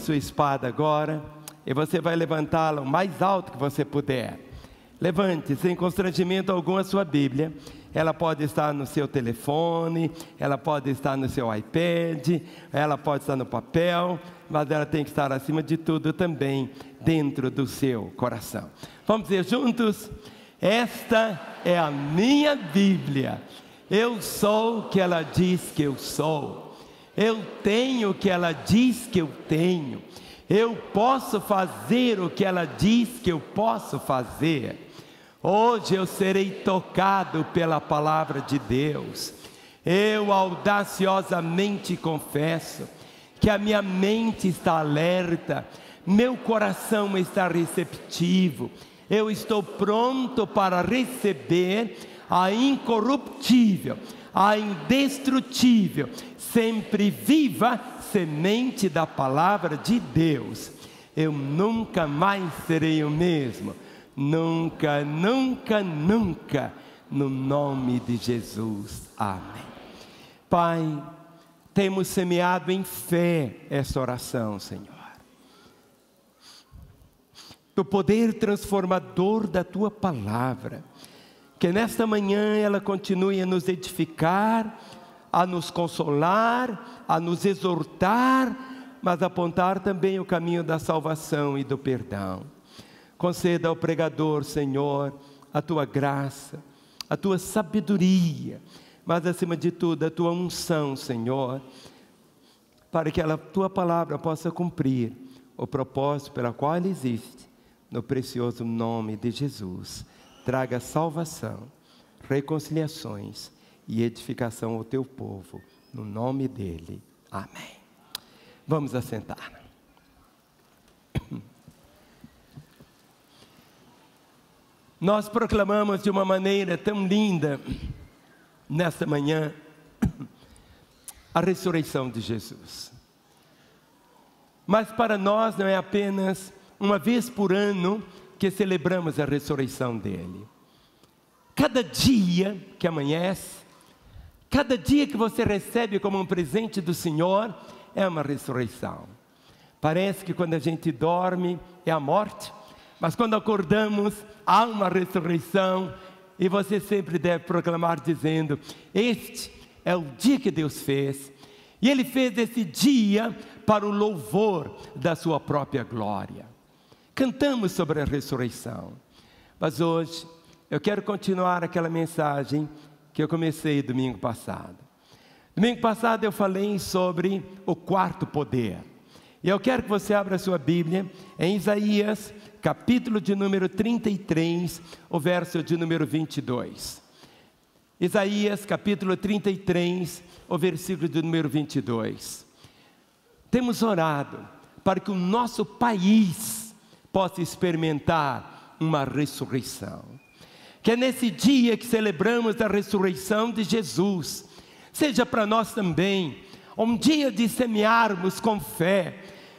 sua espada agora e você vai levantá-la o mais alto que você puder. Levante, sem constrangimento algum, a sua Bíblia. Ela pode estar no seu telefone, ela pode estar no seu iPad, ela pode estar no papel, mas ela tem que estar acima de tudo também dentro do seu coração. Vamos dizer juntos? Esta é a minha Bíblia. Eu sou o que ela diz que eu sou. Eu tenho o que ela diz que eu tenho. Eu posso fazer o que ela diz que eu posso fazer. Hoje eu serei tocado pela palavra de Deus. Eu audaciosamente confesso que a minha mente está alerta, meu coração está receptivo. Eu estou pronto para receber a incorruptível, a indestrutível, sempre viva semente da palavra de Deus. Eu nunca mais serei o mesmo. Nunca, nunca, nunca, no nome de Jesus, amém. Pai, temos semeado em fé essa oração, Senhor, do poder transformador da Tua palavra, que nesta manhã ela continue a nos edificar, a nos consolar, a nos exortar, mas apontar também o caminho da salvação e do perdão. Conceda ao pregador, Senhor, a Tua graça, a Tua sabedoria, mas acima de tudo a Tua unção, Senhor, para que a Tua palavra possa cumprir o propósito pelo qual ela existe, no precioso nome de Jesus. Traga salvação, reconciliações e edificação ao Teu povo, no nome dEle, amém. Vamos assentar. Nós proclamamos de uma maneira tão linda, nesta manhã, a ressurreição de Jesus. Mas para nós não é apenas uma vez por ano que celebramos a ressurreição dele. Cada dia que amanhece, cada dia que você recebe como um presente do Senhor, é uma ressurreição. Parece que quando a gente dorme é a morte, mas quando acordamos, há uma ressurreição, e você sempre deve proclamar dizendo: este é o dia que Deus fez, e Ele fez esse dia para o louvor da sua própria glória. Cantamos sobre a ressurreição, mas hoje eu quero continuar aquela mensagem que eu comecei domingo passado. Domingo passado eu falei sobre o quarto poder, e eu quero que você abra a sua Bíblia em Isaías, capítulo de número 33, o verso de número 22. Isaías, capítulo 33, o versículo de número 22. Temos orado para que o nosso país possa experimentar uma ressurreição. Que é nesse dia que celebramos a ressurreição de Jesus, seja para nós também um dia de semearmos com fé.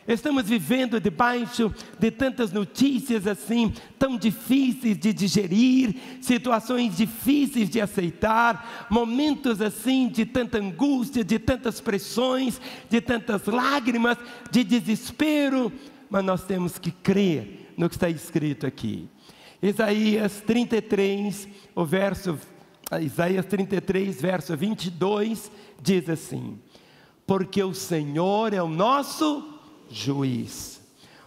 Estamos vivendo debaixo de tantas notícias assim, tão difíceis de digerir, situações difíceis de aceitar, momentos assim de tanta angústia, de tantas pressões, de tantas lágrimas, de desespero, mas nós temos que crer no que está escrito aqui. Isaías 33, verso 22, diz assim: porque o Senhor é o nosso juiz,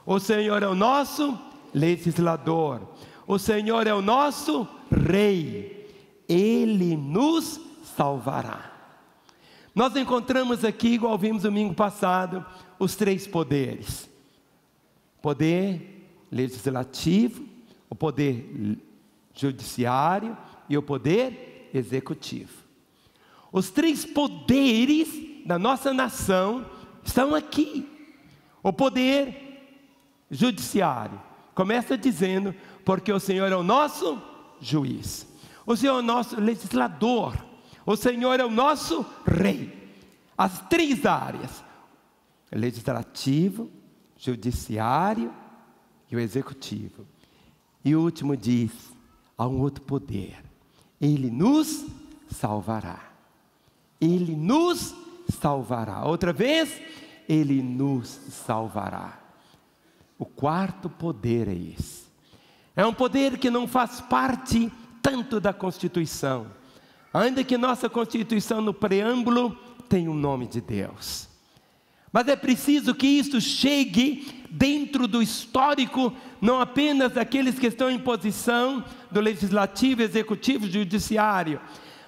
o Senhor é o nosso legislador, o Senhor é o nosso rei, Ele nos salvará. Nós encontramos aqui, igual vimos domingo passado, os três poderes: poder legislativo, o poder judiciário e o poder executivo. Os três poderes da nossa nação estão aqui. O poder judiciário começa dizendo: porque o Senhor é o nosso juiz, o Senhor é o nosso legislador, o Senhor é o nosso rei. As três áreas: legislativo, judiciário e o executivo. E o último diz: há um outro poder, Ele nos salvará. Ele nos salvará. Outra vez: Ele nos salvará. O quarto poder é esse. É um poder que não faz parte tanto da Constituição, ainda que nossa Constituição no preâmbulo tem o nome de Deus. Mas é preciso que isso chegue dentro do histórico, não apenas daqueles que estão em posição do legislativo, executivo, judiciário,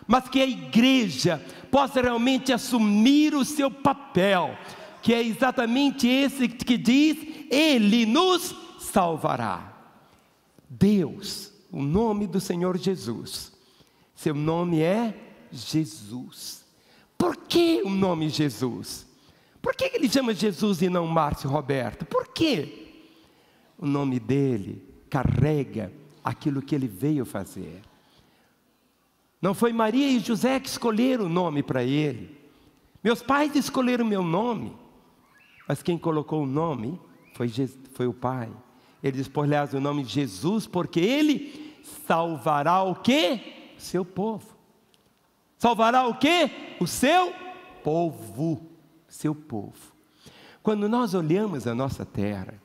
mas que a igreja possa realmente assumir o seu papel, que é exatamente esse que diz: Ele nos salvará. Deus, o nome do Senhor Jesus, seu nome é Jesus. Por que o nome Jesus? Por que ele chama Jesus e não Márcio Roberto? Por quê? O nome dele carrega aquilo que ele veio fazer. Não foi Maria e José que escolheram o nome para ele. Meus pais escolheram meu nome, mas quem colocou o nome foi o Pai. Ele diz, por aliás, o nome de Jesus, porque ele salvará o quê? O seu povo. Salvará o quê? O seu povo. Seu povo. Quando nós olhamos a nossa terra,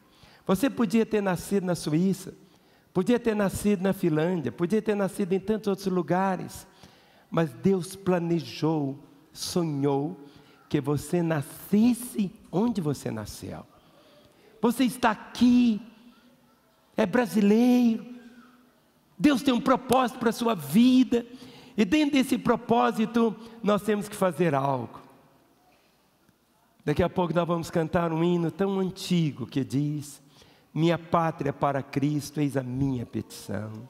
você podia ter nascido na Suíça, podia ter nascido na Finlândia, podia ter nascido em tantos outros lugares, mas Deus planejou, sonhou que você nascesse onde você nasceu. Você está aqui, é brasileiro, Deus tem um propósito para a sua vida, e dentro desse propósito nós temos que fazer algo. Daqui a pouco nós vamos cantar um hino tão antigo que diz: minha pátria para Cristo, eis a minha petição.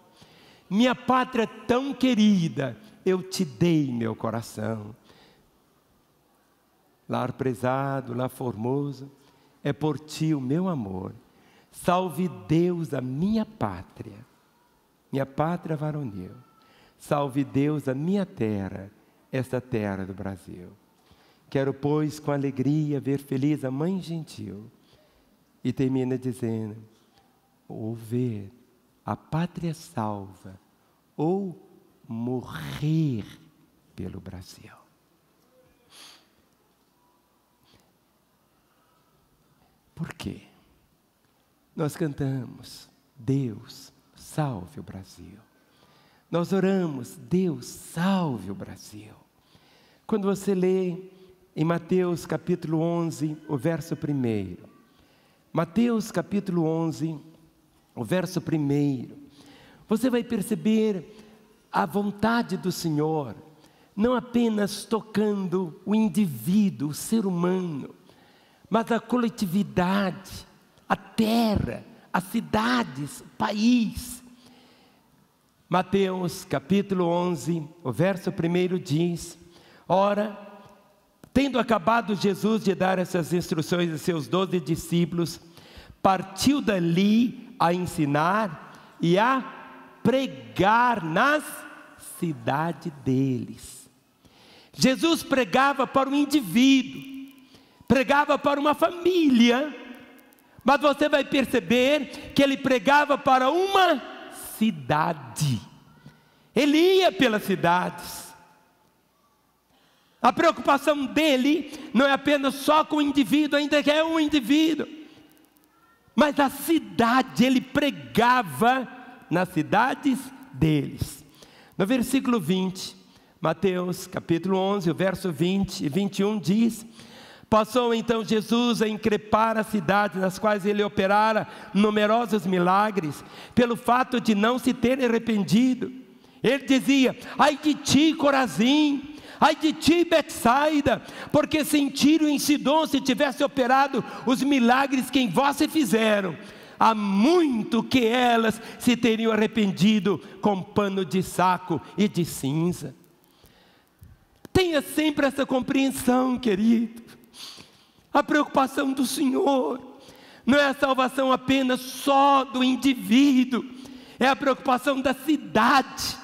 Minha pátria tão querida, eu te dei meu coração. Lar prezado, lar formoso, é por ti o meu amor. Salve Deus a minha pátria varonil. Salve Deus a minha terra, esta terra do Brasil. Quero, pois, com alegria ver feliz a mãe gentil. E termina dizendo: ou ver a pátria salva, ou morrer pelo Brasil. Por quê? Nós cantamos: Deus salve o Brasil. Nós oramos: Deus salve o Brasil. Quando você lê em Mateus capítulo 11, o verso 1. Mateus capítulo 11, o verso 1. Você vai perceber a vontade do Senhor, não apenas tocando o indivíduo, o ser humano, mas a coletividade, a terra, as cidades, o país. Mateus capítulo 11, o verso 1 diz: ora, tendo acabado Jesus de dar essas instruções a seus 12 discípulos, partiu dali a ensinar e a pregar nas cidades deles. Jesus pregava para um indivíduo, pregava para uma família, mas você vai perceber que ele pregava para uma cidade. Ele ia pelas cidades. A preocupação dele não é apenas só com o indivíduo, ainda que é um indivíduo, mas a cidade. Ele pregava nas cidades deles. No versículo 20, Mateus capítulo 11, o verso 20 e 21 diz: passou então Jesus a increpar as cidades nas quais ele operara numerosos milagres, pelo fato de não se terem arrependido. Ele dizia: ai de ti, Corazim! Ai de ti, Betsaida, porque se em Tiro e em Sidom se tivesse operado os milagres que em vós se fizeram, há muito que elas se teriam arrependido com pano de saco e de cinza. Tenha sempre essa compreensão, querido. A preocupação do Senhor não é a salvação apenas só do indivíduo, é a preocupação da cidade,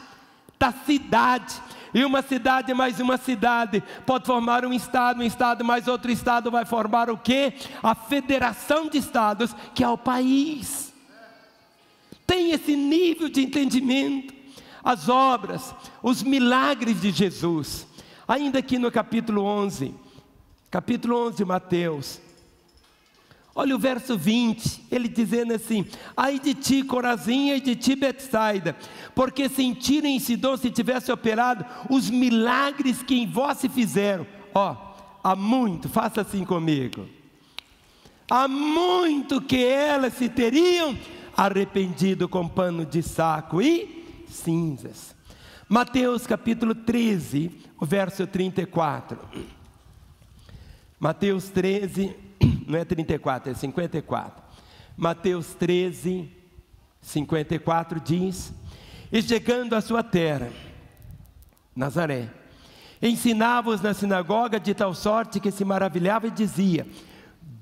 E uma cidade mais uma cidade pode formar um estado mais outro estado vai formar o quê? A federação de estados, que é o país. Tem esse nível de entendimento. As obras, os milagres de Jesus. Ainda aqui no capítulo 11 de Mateus, Olha o verso 20, ele dizendo assim: ai de ti, Corazim, e de ti, Betsaida, porque se em Tiro e em Sidom se tivesse operado os milagres que em vós se fizeram, há muito, faça assim comigo, há muito que elas se teriam arrependido com pano de saco e cinzas. Mateus capítulo 13, o verso 34. Mateus 13, não é 34, é 54. Mateus 13, 54 diz: e chegando à sua terra, Nazaré, ensinava-os na sinagoga de tal sorte que se maravilhava e dizia: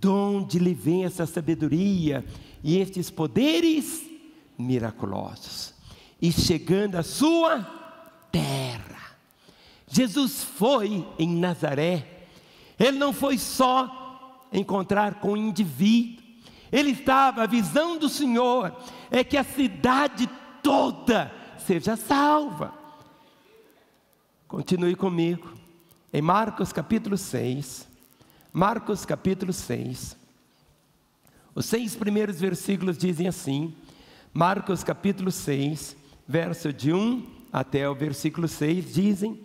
de onde lhe vem essa sabedoria e estes poderes miraculosos? E chegando à sua terra, Jesus foi em Nazaré. Ele não foi só encontrar com o indivíduo, ele estava, a visão do Senhor é que a cidade toda seja salva. Continue comigo, em Marcos capítulo 6, Marcos capítulo 6, os 6 primeiros versículos dizem assim, Marcos capítulo 6, verso de 1 até o versículo 6, dizem: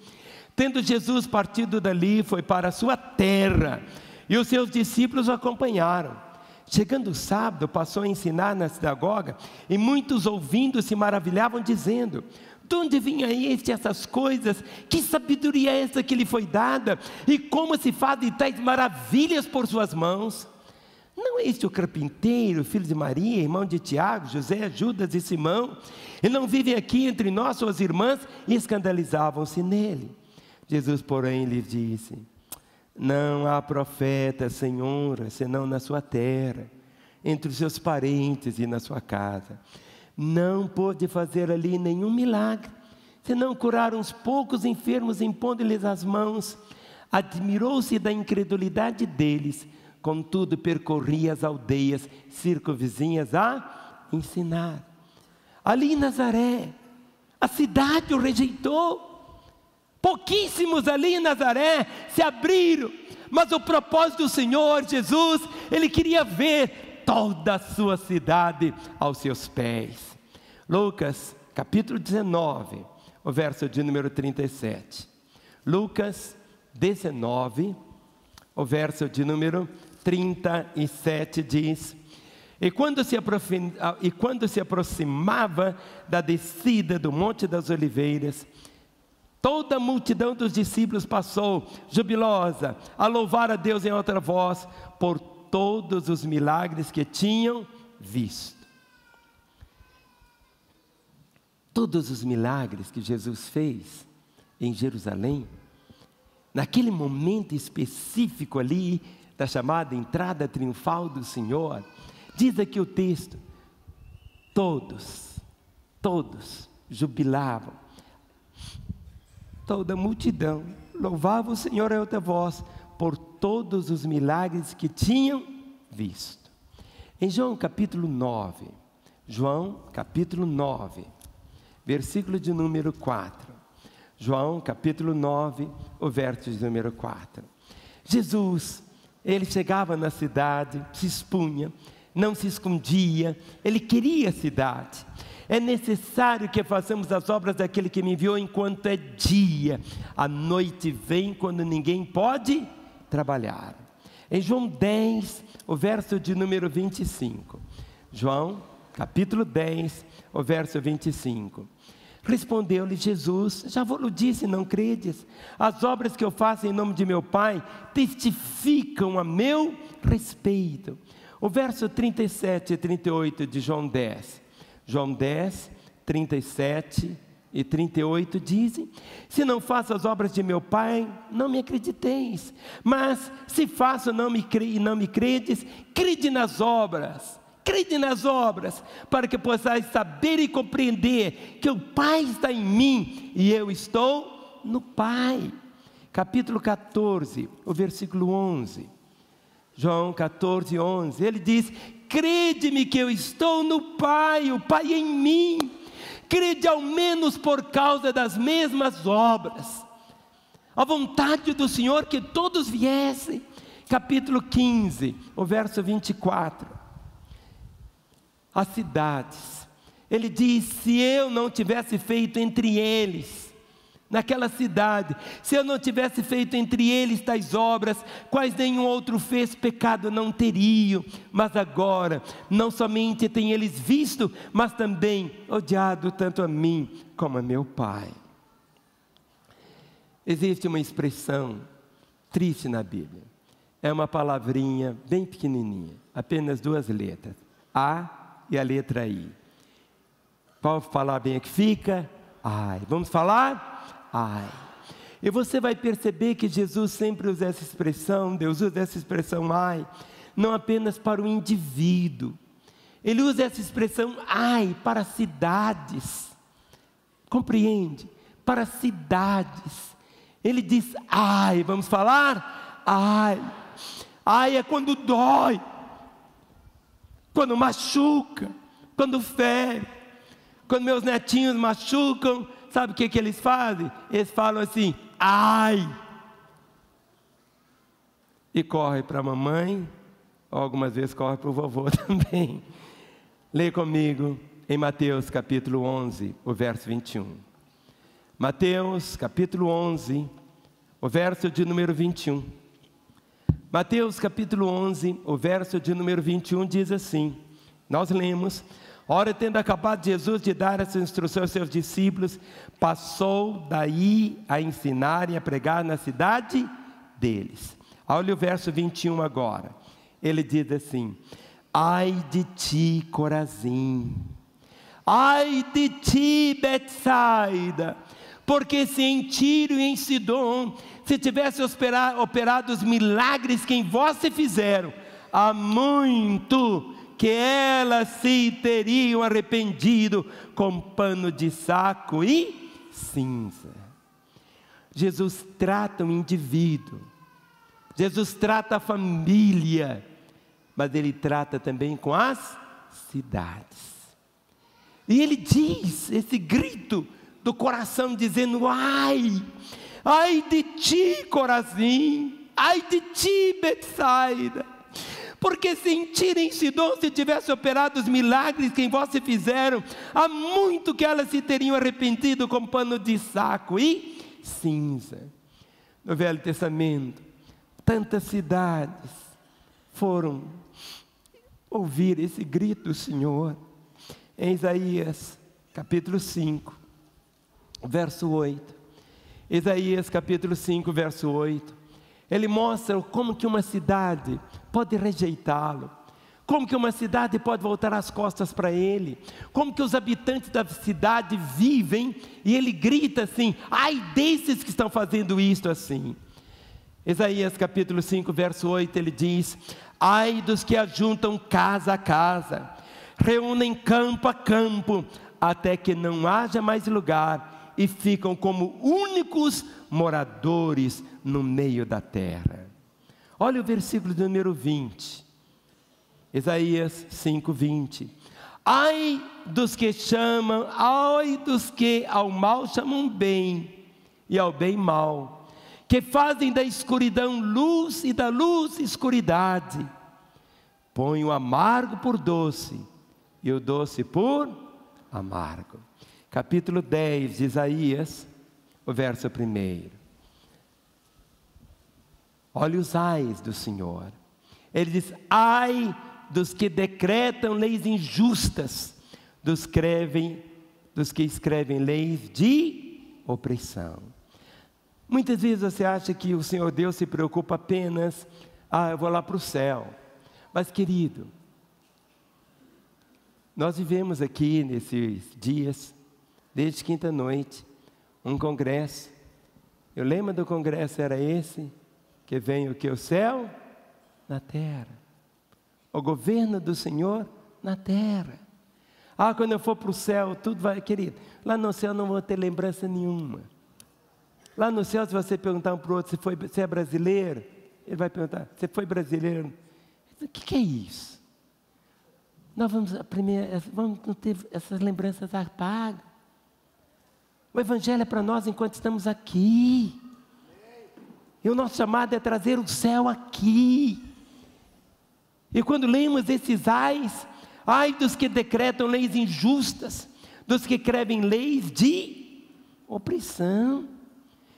tendo Jesus partido dali, foi para a sua terra, e os seus discípulos o acompanharam. Chegando o sábado, passou a ensinar na sinagoga, e muitos ouvindo se maravilhavam, dizendo: de onde vinha essas coisas? Que sabedoria é essa que lhe foi dada? E como se fazem tais maravilhas por suas mãos? Não é este o carpinteiro, filho de Maria, irmão de Tiago, José, Judas e Simão? E não vivem aqui entre nós suas irmãs? E escandalizavam-se nele. Jesus, porém, lhes disse: não há profeta, Senhora, senão na sua terra, entre os seus parentes e na sua casa. Não pôde fazer ali nenhum milagre, senão curar uns poucos enfermos, impondo-lhes as mãos. Admirou-se da incredulidade deles, contudo percorria as aldeias circunvizinhas a ensinar. Ali em Nazaré, a cidade o rejeitou. Pouquíssimos ali em Nazaré se abriram, mas o propósito do Senhor Jesus, Ele queria ver toda a sua cidade aos seus pés. Lucas capítulo 19, o verso de número 37. Lucas 19, o verso de número 37 diz: e quando se aproximava da descida do Monte das Oliveiras, toda a multidão dos discípulos passou, jubilosa, a louvar a Deus em outra voz, por todos os milagres que tinham visto. Todos os milagres que Jesus fez em Jerusalém, naquele momento específico ali, da chamada entrada triunfal do Senhor, diz aqui o texto, todos jubilavam. Toda a multidão louvava o Senhor em outra voz, por todos os milagres que tinham visto. Em João capítulo 9, versículo de número 4. João capítulo 9, o verso de número 4. Jesus, Ele chegava na cidade, se expunha, não se escondia, Ele queria a cidade. É necessário que façamos as obras daquele que me enviou enquanto é dia. A noite vem quando ninguém pode trabalhar. Em João 10, o verso de número 25. João, capítulo 10, o verso 25. Respondeu-lhe Jesus: já vos disse, não credes? As obras que eu faço em nome de meu Pai testificam a meu respeito. O verso 37 e 38 de João 10. João 10, 37 e 38 dizem: se não faço as obras de meu Pai, não me acrediteis. Mas se faço e não me credes, crede nas obras. Crede nas obras, para que possais saber e compreender que o Pai está em mim e eu estou no Pai. Capítulo 14, o versículo 11. João 14, 11. Ele diz: crede-me que eu estou no Pai, o Pai em mim. Crede ao menos por causa das mesmas obras. A vontade do Senhor que todos viessem. capítulo 15, o verso 24. As cidades. Ele diz: se eu não tivesse feito entre eles, naquela cidade, se eu não tivesse feito entre eles tais obras, quais nenhum outro fez, pecado não teriam. Mas agora, não somente têm eles visto, mas também odiado tanto a mim como a meu Pai. Existe uma expressão triste na Bíblia. É uma palavrinha bem pequenininha, apenas 2 letras. A e a letra I. Pode falar bem aqui, fica. Ai. Vamos falar? Ai. E você vai perceber que Jesus sempre usa essa expressão, Deus usa essa expressão ai, não apenas para o indivíduo. Ele usa essa expressão ai para cidades. Compreende? Para cidades. Ele diz ai, vamos falar? Ai. Ai é quando dói, quando machuca, quando fere. Quando meus netinhos machucam, sabe o que eles fazem? Eles falam assim, ai, e corre para a mamãe, ou algumas vezes corre para o vovô também. Leia comigo em Mateus capítulo 11, o verso 21. Mateus capítulo 11, o verso de número 21. Mateus capítulo 11, o verso de número 21 diz assim, nós lemos: ora, tendo acabado Jesus de dar essa instrução aos seus discípulos, passou daí a ensinar e a pregar na cidade deles. Olha o verso 21 agora. Ele diz assim: ai de ti, Corazim, ai de ti, Betsaida, porque se em Tiro e em Sidom se tivesse operado os milagres que em vós se fizeram, há muito que elas se teriam arrependido com pano de saco e cinza. Jesus trata o indivíduo, Jesus trata a família, mas Ele trata também com as cidades. E Ele diz, esse grito do coração dizendo: ai, ai de ti, Corazim, ai de ti, Betsaida, porque se em Tiro e em Sidom se tivesse operado os milagres que em vós se fizeram, há muito que elas se teriam arrependido com pano de saco e cinza. No Velho Testamento, tantas cidades foram ouvir esse grito do Senhor. Em Isaías capítulo 5, verso 8. Isaías capítulo 5, verso 8. Ele mostra como que uma cidade pode rejeitá-lo, como que uma cidade pode voltar as costas para ele, como que os habitantes da cidade vivem, e ele grita assim: ai desses que estão fazendo isto assim. Isaías capítulo 5, verso 8, ele diz: ai dos que ajuntam casa a casa, reúnem campo a campo, até que não haja mais lugar, e ficam como únicos moradores no meio da terra. Olha o versículo de número 20, Isaías 5, 20. Ai dos que chamam, ai dos que ao mal chamam bem, e ao bem mal, que fazem da escuridão luz e da luz escuridade, põem o amargo por doce, e o doce por amargo. Capítulo 10 de Isaías, o verso 1. Olha os ais do Senhor. Ele diz: ai dos que decretam leis injustas, dos que escrevem leis de opressão. Muitas vezes você acha que o Senhor Deus se preocupa apenas: eu vou lá para o céu. Mas querido, nós vivemos aqui nesses dias, desde quinta-noite, um congresso. O lema do congresso era esse: que venha o que? O céu na terra. O governo do Senhor na terra. Quando eu for para o céu, tudo vai, querido. Lá no céu não vou ter lembrança nenhuma. Lá no céu, se você perguntar um para o outro, você é brasileiro? Ele vai perguntar: você foi brasileiro? O que é isso? Nós vamos ter essas lembranças apagas. O Evangelho é para nós enquanto estamos aqui. E o nosso chamado é trazer o céu aqui. E quando lemos esses ai dos que decretam leis injustas, dos que escrevem leis de opressão.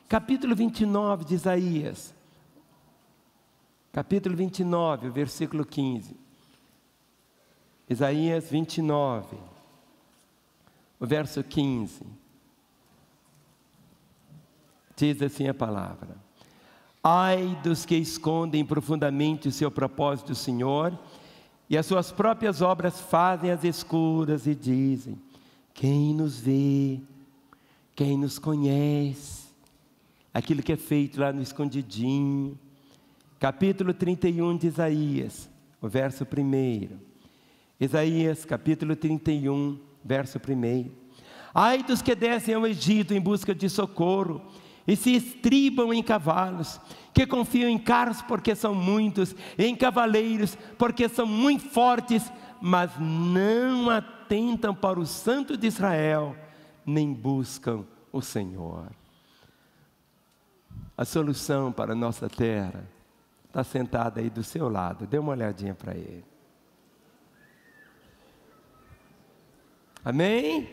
Capítulo 29 de Isaías. Capítulo 29, versículo 15. Isaías 29, o verso 15. Diz assim a palavra: ai dos que escondem profundamente o seu propósito do Senhor, e as suas próprias obras fazem às escuras e dizem: quem nos vê, quem nos conhece? Aquilo que é feito lá no escondidinho. Capítulo 31 de Isaías, o verso 1. Isaías, capítulo 31, verso 1. Ai dos que descem ao Egito em busca de socorro, e se estribam em cavalos, que confiam em carros porque são muitos, e em cavaleiros porque são muito fortes, mas não atentam para o Santo de Israel, nem buscam o Senhor. A solução para a nossa terra está sentada aí do seu lado. Dê uma olhadinha para ele. Amém?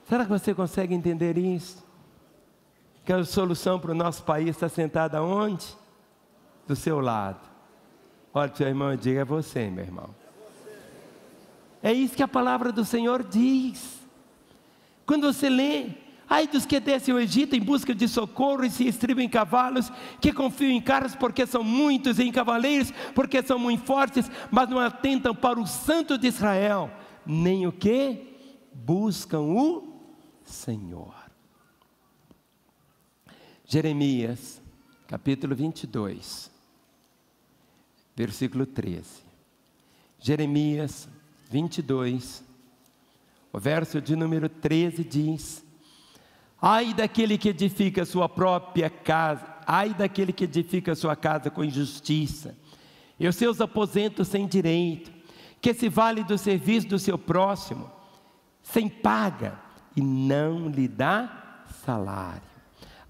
Será que você consegue entender isso? Que a solução para o nosso país está sentada onde? Do seu lado. Olha para o seu irmão e diga: é você, meu irmão. É isso que a palavra do Senhor diz. Quando você lê: ai dos que descem ao Egito em busca de socorro e se estribam em cavalos, que confiam em carros porque são muitos, e em cavaleiros porque são muito fortes, mas não atentam para o Santo de Israel, nem o que? Buscam o Senhor. Jeremias, capítulo 22, versículo 13. Jeremias 22, o verso de número 13 diz: ai daquele que edifica sua própria casa, ai daquele que edifica sua casa com injustiça, e os seus aposentos sem direito, que se vale do serviço do seu próximo, sem paga, e não lhe dá salário.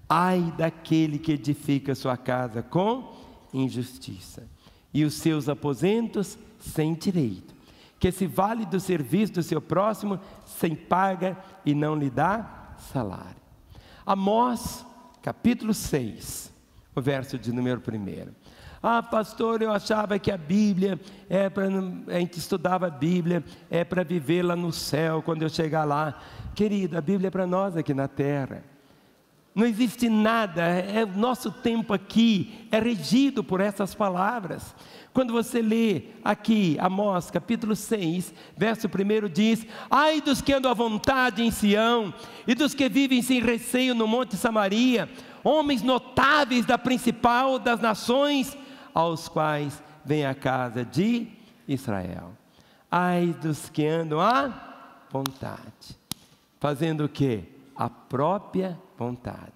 Ai daquele que edifica sua casa com injustiça, e os seus aposentos sem direito, que se vale do serviço do seu próximo, sem paga, e não lhe dá salário. Amós, capítulo 6, o verso de número 1. Ah, pastor, eu achava que a Bíblia a gente estudava a Bíblia, é para viver lá no céu, quando eu chegar lá. Querido, a Bíblia é para nós aqui na terra. Não existe nada, o nosso tempo aqui é regido por essas palavras. Quando você lê aqui, Amós, capítulo 6, verso 1 diz: ai dos que andam à vontade em Sião, e dos que vivem sem receio no monte Samaria, homens notáveis da principal das nações, aos quais vem a casa de Israel. Ai dos que andam à vontade, fazendo o quê? A própria vontade.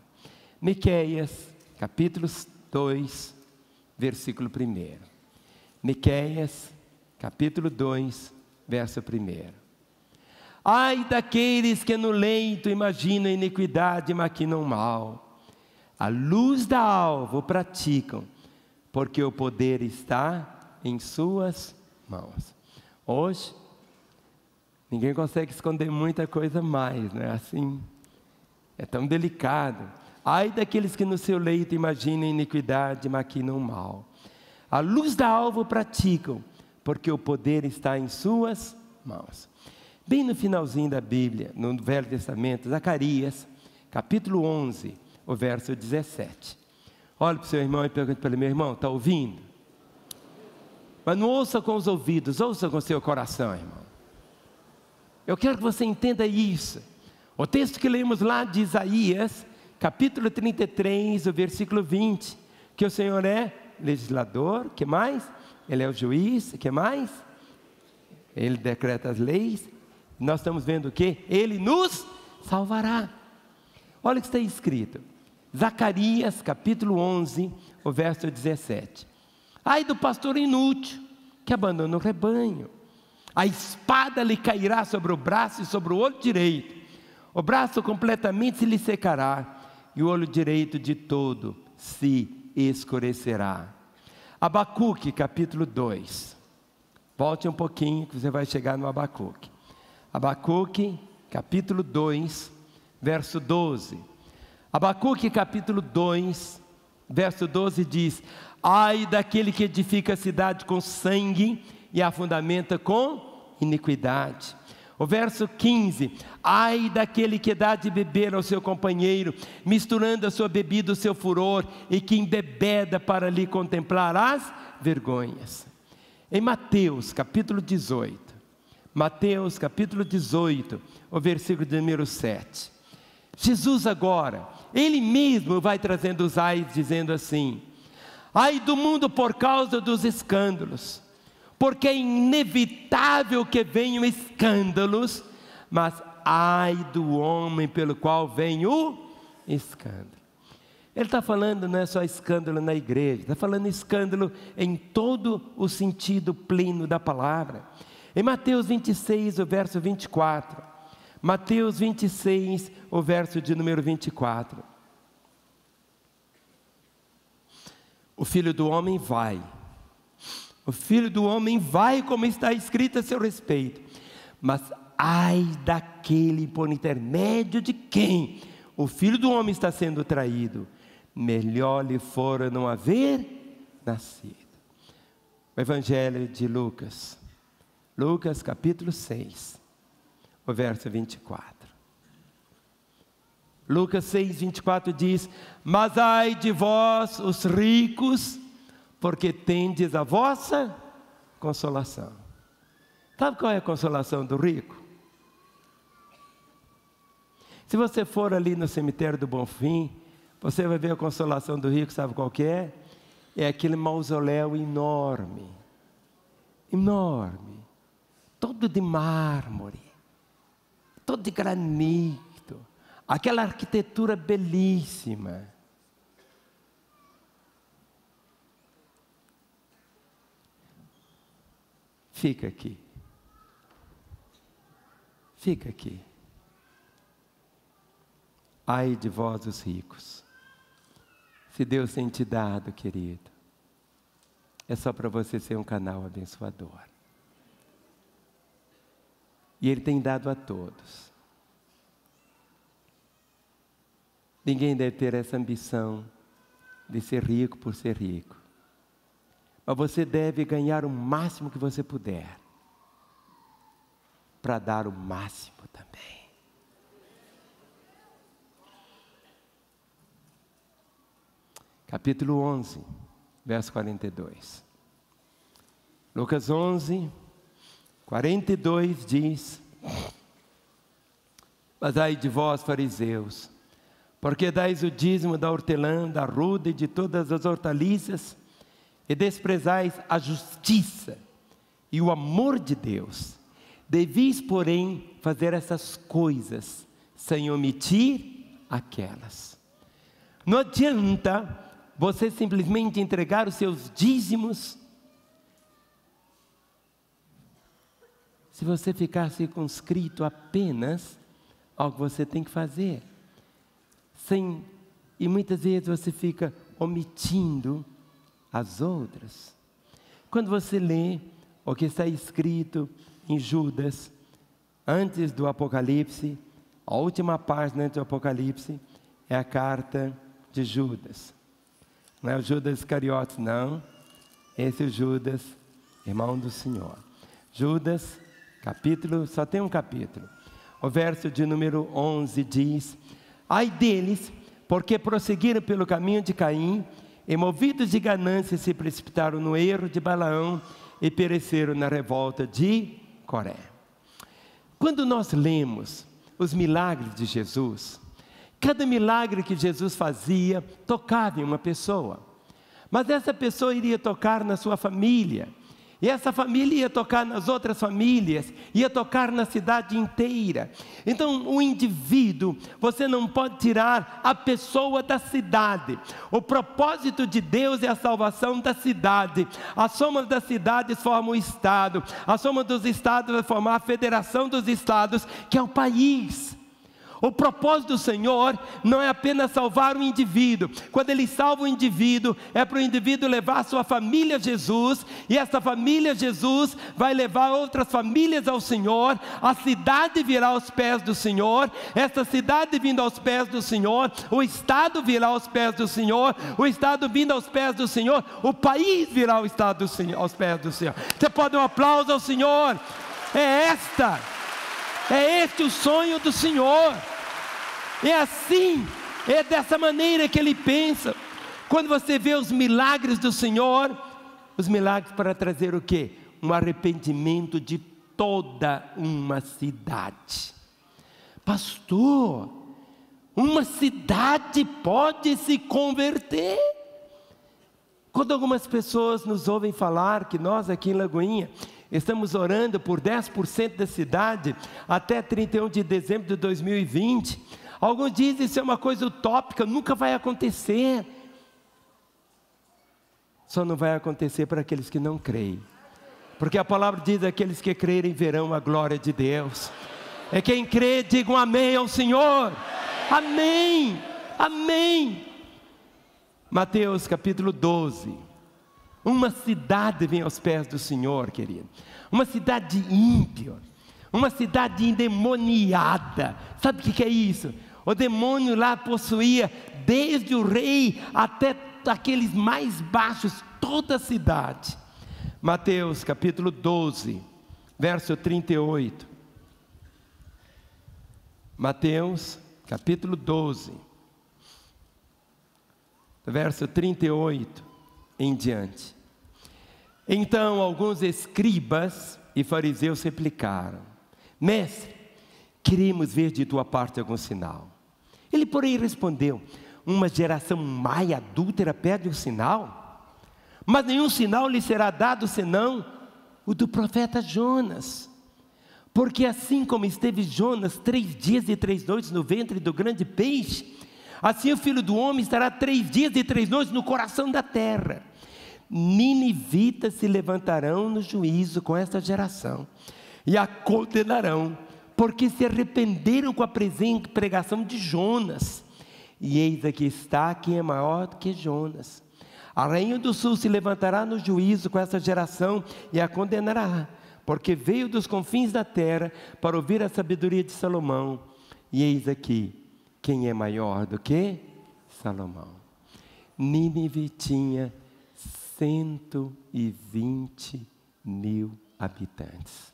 Miqueias, capítulo 2, versículo 1. Miqueias, capítulo 2, verso 1. Ai daqueles que no leito imaginam iniquidade e maquinam mal, a luz da alva praticam, porque o poder está em suas mãos. Hoje, ninguém consegue esconder muita coisa mais, não é assim? É tão delicado. Ai daqueles que no seu leito imaginam iniquidade e maquinam mal. A luz da alva praticam, porque o poder está em suas mãos. Bem no finalzinho da Bíblia, no Velho Testamento, Zacarias, capítulo 11, o verso 17. Olhe para o seu irmão e pergunte para ele: meu irmão, está ouvindo? Mas não ouça com os ouvidos, ouça com o seu coração, irmão. Eu quero que você entenda isso. O texto que lemos lá de Isaías, capítulo 33, o versículo 20, que o Senhor é legislador, que mais? Ele é o juiz, que mais? Ele decreta as leis. Nós estamos vendo o quê? Ele nos salvará. Olha o que está escrito, Zacarias, capítulo 11, o verso 17. Ai do pastor inútil, que abandona o rebanho. A espada lhe cairá sobre o braço e sobre o olho direito. O braço completamente se lhe secará, e o olho direito de todo se escurecerá. Abacuque, capítulo 2. Volte um pouquinho que você vai chegar no Abacuque. Abacuque, capítulo 2, verso 12. Abacuque, capítulo 2, verso 12 diz: ai daquele que edifica a cidade com sangue e a fundamenta com iniquidade. O verso 15: ai daquele que dá de beber ao seu companheiro, misturando a sua bebida o seu furor, e que embebeda para lhe contemplar as vergonhas. Em Mateus capítulo 18, Mateus capítulo 18, o versículo de número 7, Jesus agora, Ele mesmo vai trazendo os ais, dizendo assim: ai do mundo por causa dos escândalos, porque é inevitável que venham escândalos, mas ai do homem pelo qual vem o escândalo. Ele está falando não é só escândalo na igreja, está falando escândalo em todo o sentido pleno da palavra. Em Mateus 26, o verso 24, Mateus 26, o verso de número 24, o Filho do Homem vai, o Filho do Homem vai, como está escrito a seu respeito, mas ai daquele por intermédio de quem o Filho do Homem está sendo traído, melhor lhe fora não haver nascido. O Evangelho de Lucas, Lucas capítulo 6, o verso 24. Lucas 6, 24 diz: mas ai de vós os ricos, porque tendes a vossa consolação. Sabe qual é a consolação do rico? Se você for ali no cemitério do Bonfim, você vai ver a consolação do rico, sabe qual que é? É aquele mausoléu enorme, enorme, todo de mármore, todo de granito, aquela arquitetura belíssima. Fica aqui, fica aqui. Ai de vós os ricos, se Deus tem te dado, querido, é só para você ser um canal abençoador. E Ele tem dado a todos. Ninguém deve ter essa ambição de ser rico por ser rico. Mas você deve ganhar o máximo que você puder, para dar o máximo também. Capítulo 11, verso 42. Lucas 11, 42 diz: mas ai de vós, fariseus, porque dais o dízimo da hortelã, da arruda e de todas as hortaliças, e desprezais a justiça e o amor de Deus. Devis, porém, fazer essas coisas, sem omitir aquelas. Não adianta você simplesmente entregar os seus dízimos, se você ficar circunscrito apenas ao que você tem que fazer, e muitas vezes você fica omitindo as outras. Quando você lê o que está escrito em Judas, antes do Apocalipse, a última página antes do Apocalipse é a carta de Judas. Não é o Judas Iscariotes, não. Esse é o Judas, irmão do Senhor. Judas, capítulo, só tem um capítulo. O verso de número 11 diz: ai deles, porque prosseguiram pelo caminho de Caim, e movidos de ganância se precipitaram no erro de Balaão, e pereceram na revolta de Coré. Quando nós lemos os milagres de Jesus, cada milagre que Jesus fazia, tocava em uma pessoa. Mas essa pessoa iria tocar na sua família. E essa família ia tocar nas outras famílias, ia tocar na cidade inteira. Então, o indivíduo, você não pode tirar a pessoa da cidade. O propósito de Deus é a salvação da cidade. A soma das cidades forma o estado. A soma dos estados vai formar a federação dos estados, que é o país. O propósito do Senhor não é apenas salvar um indivíduo. Quando Ele salva um indivíduo, é para o indivíduo levar a sua família a Jesus, e essa família a Jesus vai levar outras famílias ao Senhor, a cidade virá aos pés do Senhor, essa cidade vindo aos pés do Senhor, o Estado virá aos pés do Senhor, o Estado vindo aos pés do Senhor, o país virá ao Estado do Senhor, aos pés do Senhor. Você pode dar um aplauso ao Senhor. É este o sonho do Senhor. É assim, é dessa maneira que Ele pensa. Quando você vê os milagres do Senhor, os milagres para trazer o quê? Um arrependimento de toda uma cidade. Pastor, uma cidade pode se converter? Quando algumas pessoas nos ouvem falar que nós aqui em Lagoinha estamos orando por 10% da cidade até 31 de dezembro de 2020, alguns dizem que isso é uma coisa utópica, nunca vai acontecer. Só não vai acontecer para aqueles que não creem, porque a palavra diz: aqueles que crerem verão a glória de Deus. É quem crê, diga um amém ao Senhor. Amém, amém. Mateus capítulo 12. Uma cidade vem aos pés do Senhor, querido. Uma cidade ímpia, uma cidade endemoniada. Sabe o que é isso? O demônio lá possuía desde o rei até aqueles mais baixos, toda a cidade. Mateus capítulo 12, verso 38. Mateus capítulo 12, verso 38 em diante. Então alguns escribas e fariseus replicaram: Mestre, queremos ver de tua parte algum sinal. Ele, porém, respondeu: uma geração má e adúltera pede um sinal, mas nenhum sinal lhe será dado senão o do profeta Jonas. Porque assim como esteve Jonas 3 dias e 3 noites no ventre do grande peixe, assim o Filho do Homem estará 3 dias e 3 noites no coração da terra. Ninivitas se levantarão no juízo com esta geração e a condenarão, porque se arrependeram com a pregação de Jonas. E eis aqui está quem é maior do que Jonas. A rainha do sul se levantará no juízo com essa geração e a condenará, porque veio dos confins da terra para ouvir a sabedoria de Salomão. E eis aqui quem é maior do que Salomão. Nínive tinha 120 mil habitantes.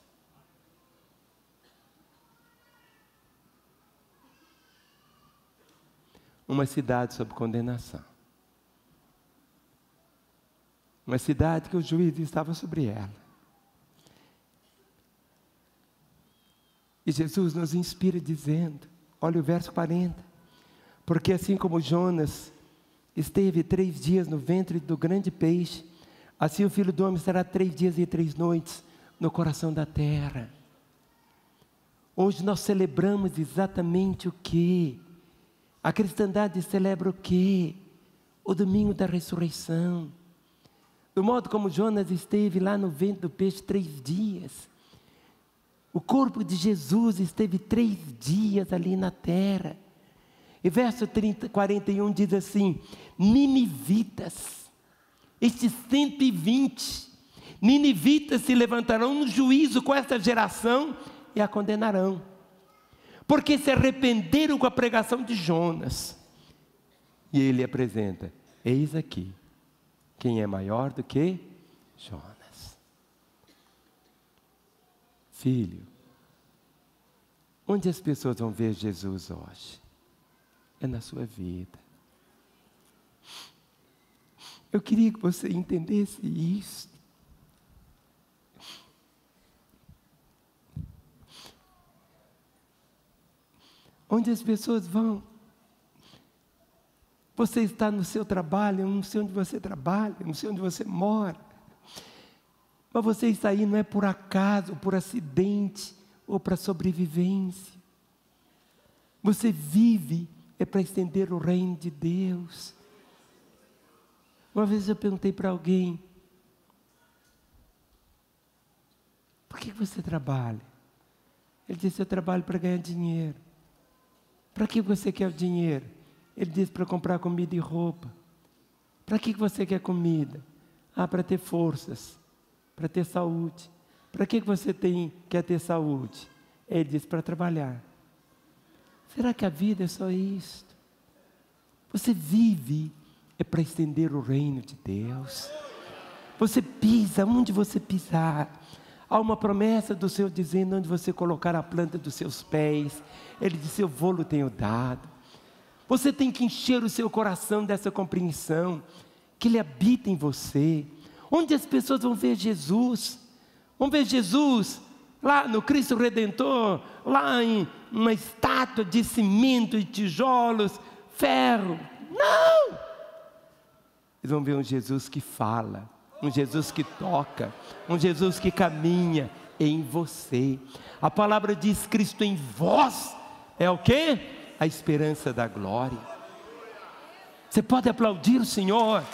Uma cidade sob condenação. Uma cidade que o juízo estava sobre ela. E Jesus nos inspira dizendo, olha o verso 40, porque assim como Jonas esteve 3 dias no ventre do grande peixe, assim o Filho do Homem estará 3 dias e 3 noites no coração da terra. Hoje nós celebramos exatamente o quê? A cristandade celebra o quê? O domingo da ressurreição. Do modo como Jonas esteve lá no ventre do peixe 3 dias, o corpo de Jesus esteve 3 dias ali na terra. E verso 41 diz assim: ninivitas, estes 120 ninivitas se levantarão no juízo com esta geração e a condenarão, porque se arrependeram com a pregação de Jonas. E ele apresenta: eis aqui quem é maior do que Jonas. Filho, onde as pessoas vão ver Jesus hoje? É na sua vida. Eu queria que você entendesse isso. Onde as pessoas vão? Você está no seu trabalho, eu não sei onde você trabalha, eu não sei onde você mora. Mas você está aí não é por acaso, ou por acidente, ou para sobrevivência. Você vive é para estender o reino de Deus. Uma vez eu perguntei para alguém: por que você trabalha? Ele disse: eu trabalho para ganhar dinheiro. Para que você quer o dinheiro? Ele diz para comprar comida e roupa. Para que você quer comida? Para ter forças, para ter saúde. Para que você quer ter saúde? Ele diz para trabalhar. Será que a vida é só isto? Você vive para estender o reino de Deus. Você pisa onde você pisar. Há uma promessa do Senhor dizendo onde você colocar a planta dos seus pés. Ele disse: eu vou-lo tenho dado. Você tem que encher o seu coração dessa compreensão, que Ele habita em você. Onde as pessoas vão ver Jesus? Vão ver Jesus lá no Cristo Redentor, lá em uma estátua de cimento e tijolos, ferro. Não! Eles vão ver um Jesus que fala, um Jesus que toca, um Jesus que caminha em você. A palavra diz: Cristo em vós é o quê? A esperança da glória. Você pode aplaudir o Senhor.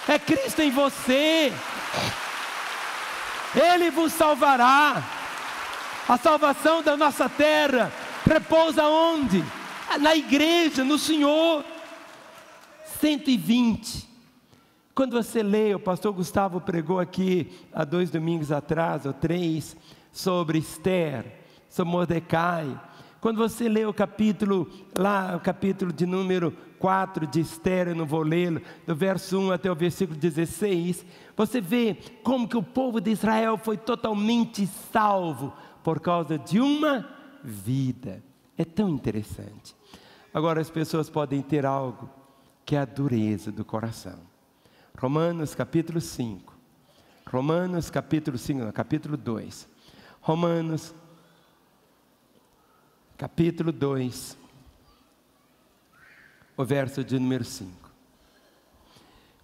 É Cristo em você. Ele vos salvará. A salvação da nossa terra repousa onde? Na igreja, no Senhor. 120. Quando você lê, o pastor Gustavo pregou aqui há 2 domingos atrás, ou 3, sobre Esther, sobre Mordecai. Quando você lê o capítulo de número 4 de Esther, eu não vou lê-lo, do verso 1 até o versículo 16, você vê como que o povo de Israel foi totalmente salvo por causa de uma vida. É tão interessante. Agora as pessoas podem ter algo que é a dureza do coração. Romanos capítulo 5. Romanos capítulo 5, não, capítulo 2. Romanos capítulo 2, o verso de número 5.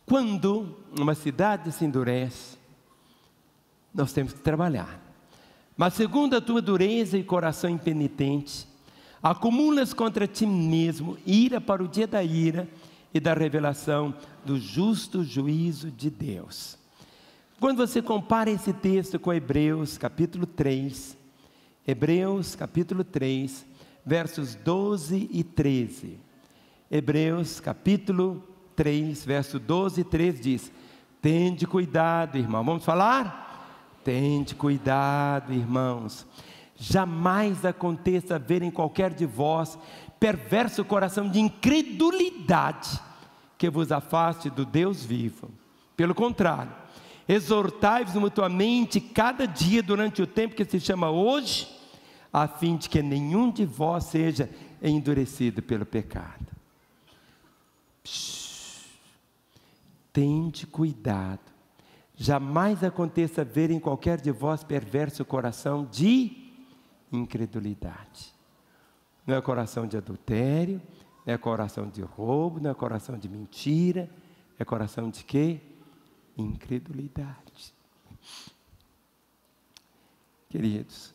Quando uma cidade se endurece, nós temos que trabalhar. Mas segundo a tua dureza e coração impenitente, acumulas contra ti mesmo ira para o dia da ira e da revelação do justo juízo de Deus. Quando você compara esse texto com Hebreus capítulo 3, Hebreus capítulo 3, versos 12 e 13. Hebreus capítulo 3, verso 12 e 13 diz: tende cuidado, irmão. Vamos falar? Tende cuidado, irmãos. Jamais aconteça haver em qualquer de vós perverso coração de incredulidade que vos afaste do Deus vivo. Pelo contrário, exortai-vos mutuamente cada dia durante o tempo que se chama hoje, a fim de que nenhum de vós seja endurecido pelo pecado. Tende cuidado. Jamais aconteça haver em qualquer de vós perverso coração de incredulidade. Não é coração de adultério, não é coração de roubo, não é coração de mentira, é coração de quê? Incredulidade. Queridos,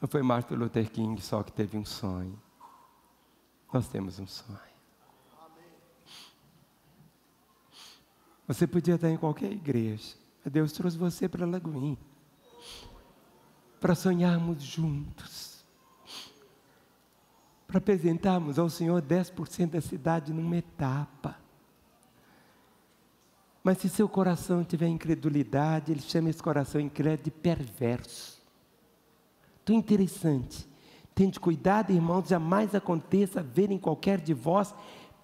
não foi Martin Luther King só que teve um sonho. Nós temos um sonho. Você podia estar em qualquer igreja, mas Deus trouxe você para Lagoinha, para sonharmos juntos, para apresentarmos ao Senhor 10% da cidade numa etapa. Mas se seu coração tiver incredulidade, Ele chama esse coração incrédulo de perverso. Tão interessante. Tende cuidado, irmãos, jamais aconteça haver em qualquer de vós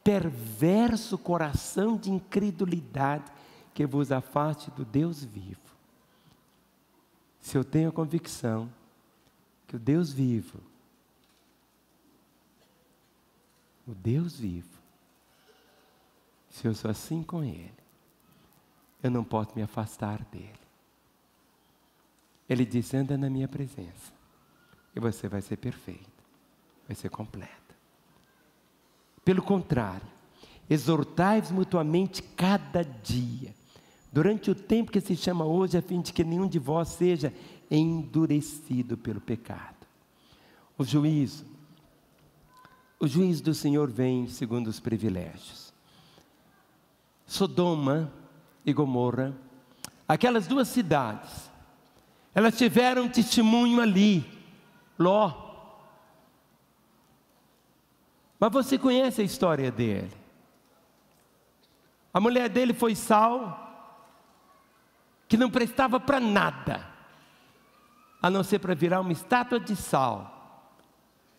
perverso coração de incredulidade que vos afaste do Deus vivo. Se eu tenho a convicção que o Deus vivo, se eu sou assim com Ele, eu não posso me afastar dEle. Ele disse: anda na minha presença e você vai ser perfeito, vai ser completo. Pelo contrário, exortai-vos mutuamente cada dia, durante o tempo que se chama hoje, a fim de que nenhum de vós seja endurecido pelo pecado. O juízo do Senhor vem segundo os privilégios. Sodoma e Gomorra, aquelas 2 cidades, elas tiveram testemunho ali, Ló. Mas você conhece a história dele. A mulher dele foi sal, que não prestava para nada, a não ser para virar uma estátua de sal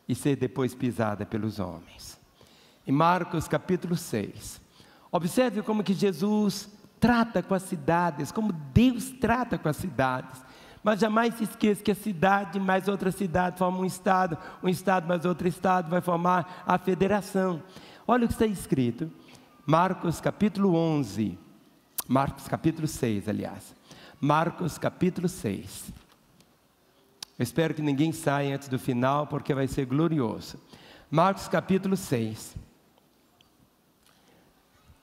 e ser depois pisada pelos homens. Em Marcos capítulo 6, observe como que Jesus trata com as cidades, como Deus trata com as cidades. Mas jamais se esqueça que a cidade mais outra cidade formam um estado mais outro estado vai formar a federação. Olha o que está escrito, Marcos capítulo 11, Marcos capítulo 6, aliás. Marcos capítulo 6. Eu espero que ninguém saia antes do final, porque vai ser glorioso. Marcos capítulo 6,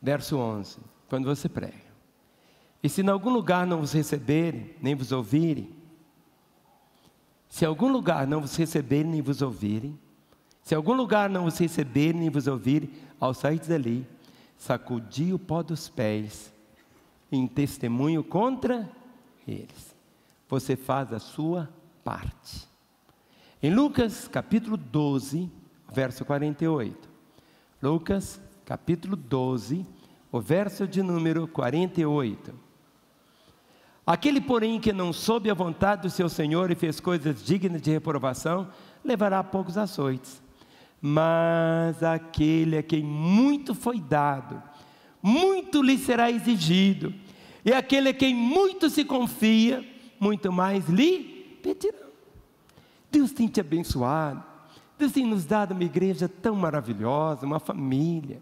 verso 11, quando você prega. E se em algum lugar não vos receberem, nem vos ouvirem, se em algum lugar não vos receberem, nem vos ouvirem, se em algum lugar não vos receberem, nem vos ouvirem, ao sair dali, sacudi o pó dos pés, em testemunho contra eles. Você faz a sua parte. Em Lucas capítulo 12, verso 48. Lucas capítulo 12, o verso de número 48. Aquele, porém, que não soube a vontade do seu Senhor e fez coisas dignas de reprovação, levará poucos açoites. Mas aquele a quem muito foi dado, muito lhe será exigido. E aquele a quem muito se confia, muito mais lhe pedirão. Deus tem te abençoado. Deus tem nos dado uma igreja tão maravilhosa, uma família.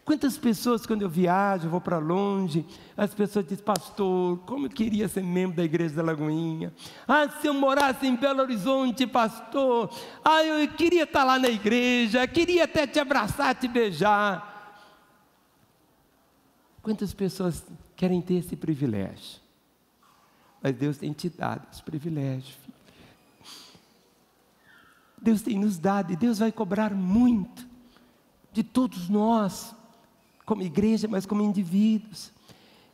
Quantas pessoas, quando eu viajo, vou para longe, as pessoas dizem: pastor, como eu queria ser membro da igreja da Lagoinha. Ah, se eu morasse em Belo Horizonte, pastor, ah, eu queria estar lá na igreja, queria até te abraçar, te beijar. Quantas pessoas querem ter esse privilégio? Mas Deus tem te dado esse privilégio, filho. Deus tem nos dado, e Deus vai cobrar muito de todos nós, como igreja, mas como indivíduos.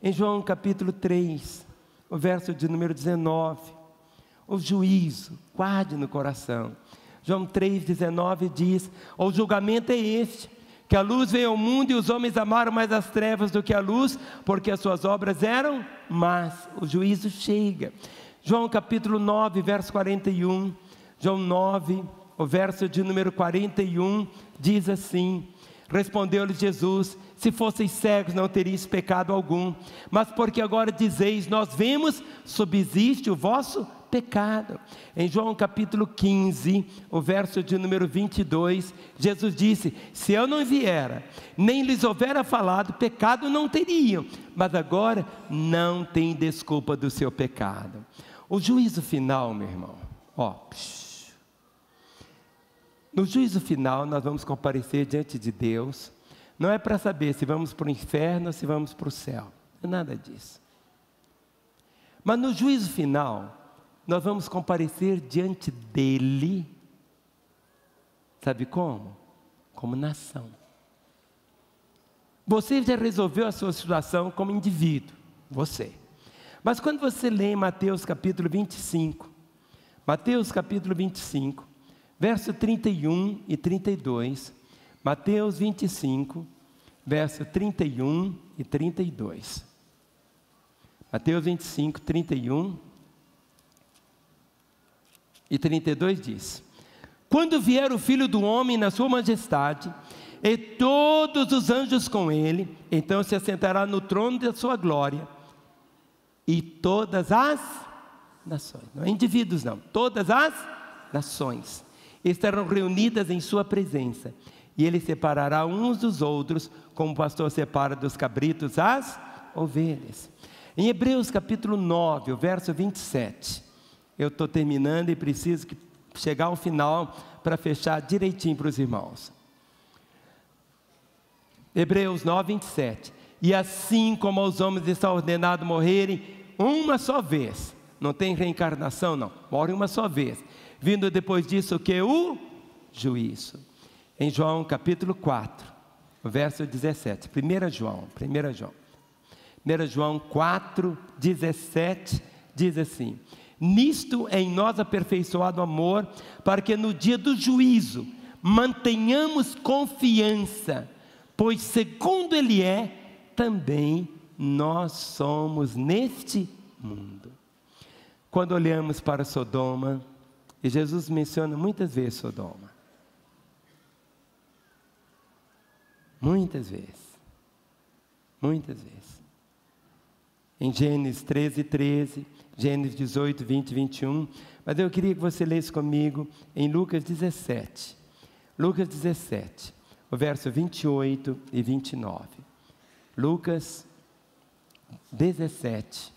Em João capítulo 3, o verso de número 19, o juízo, guarde no coração. João 3,19 diz: o julgamento é este, que a luz veio ao mundo e os homens amaram mais as trevas do que a luz, porque as suas obras eram más. O juízo chega. João capítulo 9, verso 41, João 9, o verso de número 41, diz assim: respondeu-lhes Jesus: se fosseis cegos não teríeis pecado algum, mas porque agora dizeis, nós vemos, subsiste o vosso pecado. Em João capítulo 15, o verso de número 22, Jesus disse: se eu não viera, nem lhes houvera falado, pecado não teriam, mas agora não tem desculpa do seu pecado. O juízo final, meu irmão, no juízo final nós vamos comparecer diante de Deus. Não é para saber se vamos para o inferno ou se vamos para o céu, não é nada disso. Mas no juízo final, nós vamos comparecer diante dele, sabe como? Como nação. Você já resolveu a sua situação como indivíduo, você. Mas quando você lê em Mateus capítulo 25, verso 31 e 32, Mateus 25, verso 31 e 32. Mateus 25, 31 e 32 diz: quando vier o Filho do Homem na sua majestade, e todos os anjos com ele, então se assentará no trono da sua glória, e todas as nações, não é indivíduos não, todas as nações estarão reunidas em sua presença. E ele separará uns dos outros, como o pastor separa dos cabritos as ovelhas. Em Hebreus capítulo 9, o verso 27. Eu estou terminando e preciso chegar ao final para fechar direitinho para os irmãos. Hebreus 9, 27. E assim como aos homens está ordenado morrerem uma só vez. Não tem reencarnação não, morre uma só vez. Vindo depois disso o que? O juízo. Em João capítulo 4, verso 17, 1 João 4, 17, diz assim: Nisto é em nós aperfeiçoado o amor, para que no dia do juízo mantenhamos confiança, pois segundo Ele é, também nós somos neste mundo. Quando olhamos para Sodoma, e Jesus menciona muitas vezes Sodoma, muitas vezes, em Gênesis 13, Gênesis 18, 20 e 21, mas eu queria que você lesse comigo em Lucas 17, o verso 28 e 29, Lucas 17,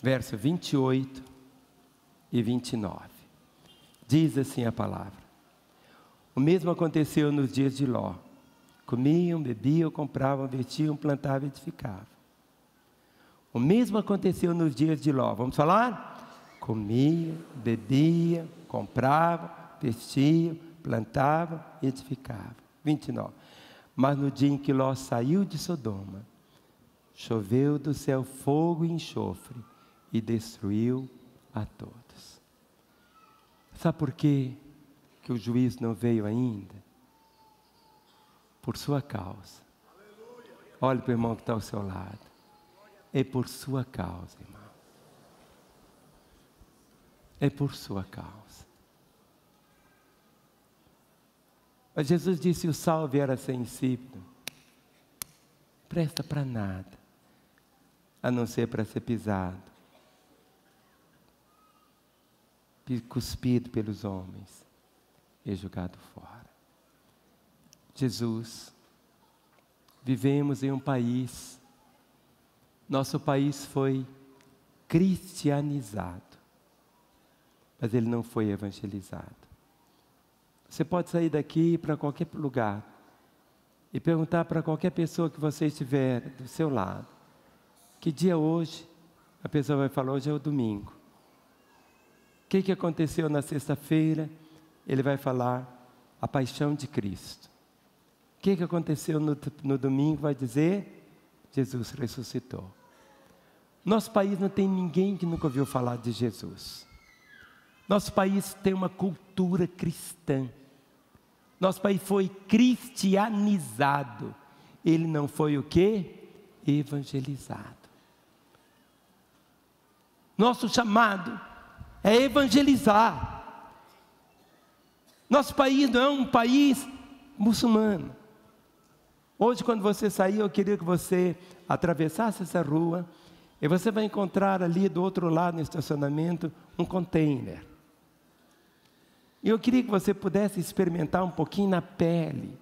verso 28 e 29, diz assim a palavra: o mesmo aconteceu nos dias de Ló, comiam, bebiam, compravam, vestiam, plantavam e edificavam. O mesmo aconteceu nos dias de Ló, vamos falar? Comiam, bebiam, compravam, vestiam, plantavam e edificavam. 29, mas no dia em que Ló saiu de Sodoma, choveu do céu fogo e enxofre, e destruiu a todos. Sabe por quê que o juízo não veio ainda? Por sua causa. Olhe para o irmão que está ao seu lado. É por sua causa, irmão. É por sua causa. Mas Jesus disse: se o sal vier a ser insípido, presta para nada, a não ser para ser pisado, cuspido pelos homens e jogado fora. Jesus, vivemos em um país, nosso país foi cristianizado, mas ele não foi evangelizado. Você pode sair daqui para qualquer lugar e perguntar para qualquer pessoa que você estiver do seu lado: que dia é hoje? A pessoa vai falar: hoje é o domingo. O que aconteceu na sexta-feira? Ele vai falar: a paixão de Cristo. O que aconteceu no domingo? Vai dizer: Jesus ressuscitou. Nosso país não tem ninguém que nunca ouviu falar de Jesus. Nosso país tem uma cultura cristã. Nosso país foi cristianizado. Ele não foi o quê? Evangelizado. Nosso chamado é evangelizar. Nosso país não é um país muçulmano. Hoje, quando você sair, eu queria que você atravessasse essa rua e você vai encontrar ali do outro lado, no estacionamento, um container. E eu queria que você pudesse experimentar um pouquinho na pele.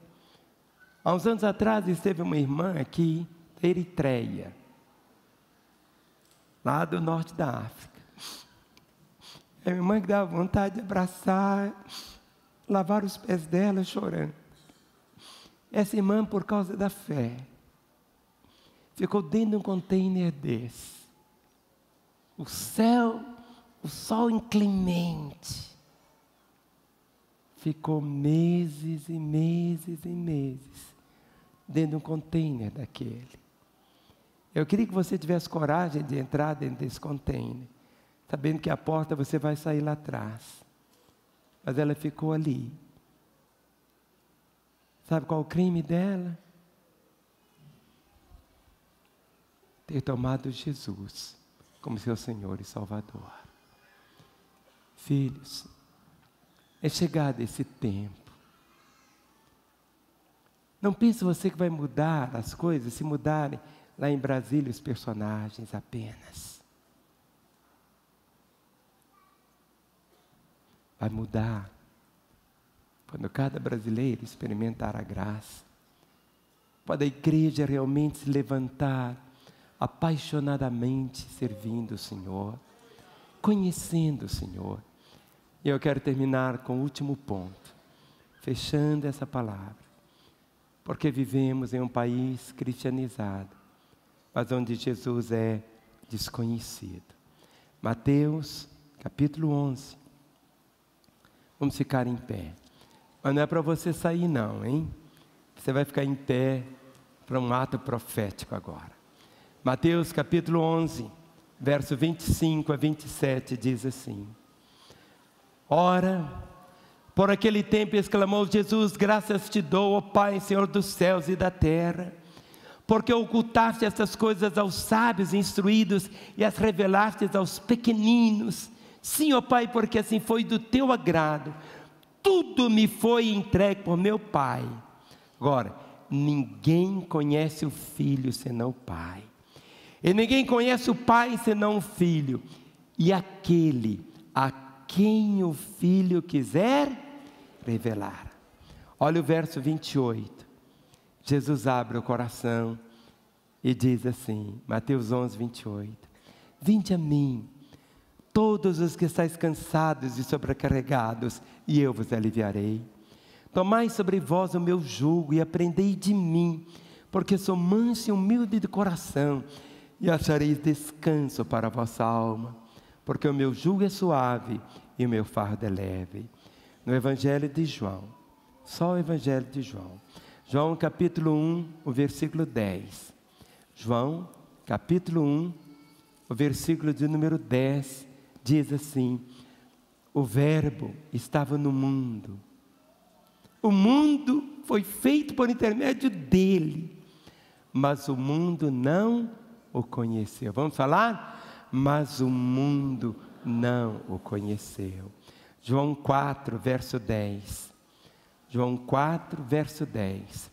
Há uns anos atrás esteve uma irmã aqui, da Eritreia, lá do norte da África. É uma irmã que dava vontade de abraçar, lavar os pés dela chorando. Essa irmã, por causa da fé, ficou dentro de um container desse. O sol inclemente. Ficou meses e meses e meses dentro de um container daquele. Eu queria que você tivesse coragem de entrar dentro desse container, sabendo que a porta você vai sair lá atrás. Mas ela ficou ali. Sabe qual o crime dela? Ter tomado Jesus como seu Senhor e Salvador. Filhos, é chegado esse tempo. Não pense você que vai mudar as coisas, se mudarem lá em Brasília os personagens apenas. Vai mudar quando cada brasileiro experimentar a graça. Quando a igreja realmente se levantar apaixonadamente servindo o Senhor, conhecendo o Senhor. E eu quero terminar com o último ponto, fechando essa palavra, porque vivemos em um país cristianizado, mas onde Jesus é desconhecido. Mateus, capítulo 11. Vamos ficar em pé. Mas não é para você sair não, hein? Você vai ficar em pé para um ato profético agora. Mateus capítulo 11, verso 25 a 27, diz assim: Ora, por aquele tempo exclamou Jesus: graças te dou, ó Pai, Senhor dos céus e da terra, porque ocultaste estas coisas aos sábios instruídos e as revelaste aos pequeninos. Sim, ó Pai, porque assim foi do teu agrado. Tudo me foi entregue por meu Pai. Agora, ninguém conhece o Filho senão o Pai, e ninguém conhece o Pai senão o Filho, e aquele a quem o Filho quiser revelar. Olha o verso 28. Jesus abre o coração e diz assim, Mateus 11, 28. Vinde a mim, todos os que estáis cansados e sobrecarregados, e eu vos aliviarei. Tomai sobre vós o meu jugo e aprendei de mim, porque sou manso e humilde de coração, e achareis descanso para a vossa alma, porque o meu jugo é suave e o meu fardo é leve. No Evangelho de João, só o Evangelho de João. João capítulo 1, o versículo 10. João capítulo 1, o versículo de número 10, diz assim: o verbo estava no mundo. O mundo foi feito por intermédio dele, mas o mundo não o conheceu. Vamos falar? Mas o mundo não o conheceu. João 4, verso 10. João 4, verso 10.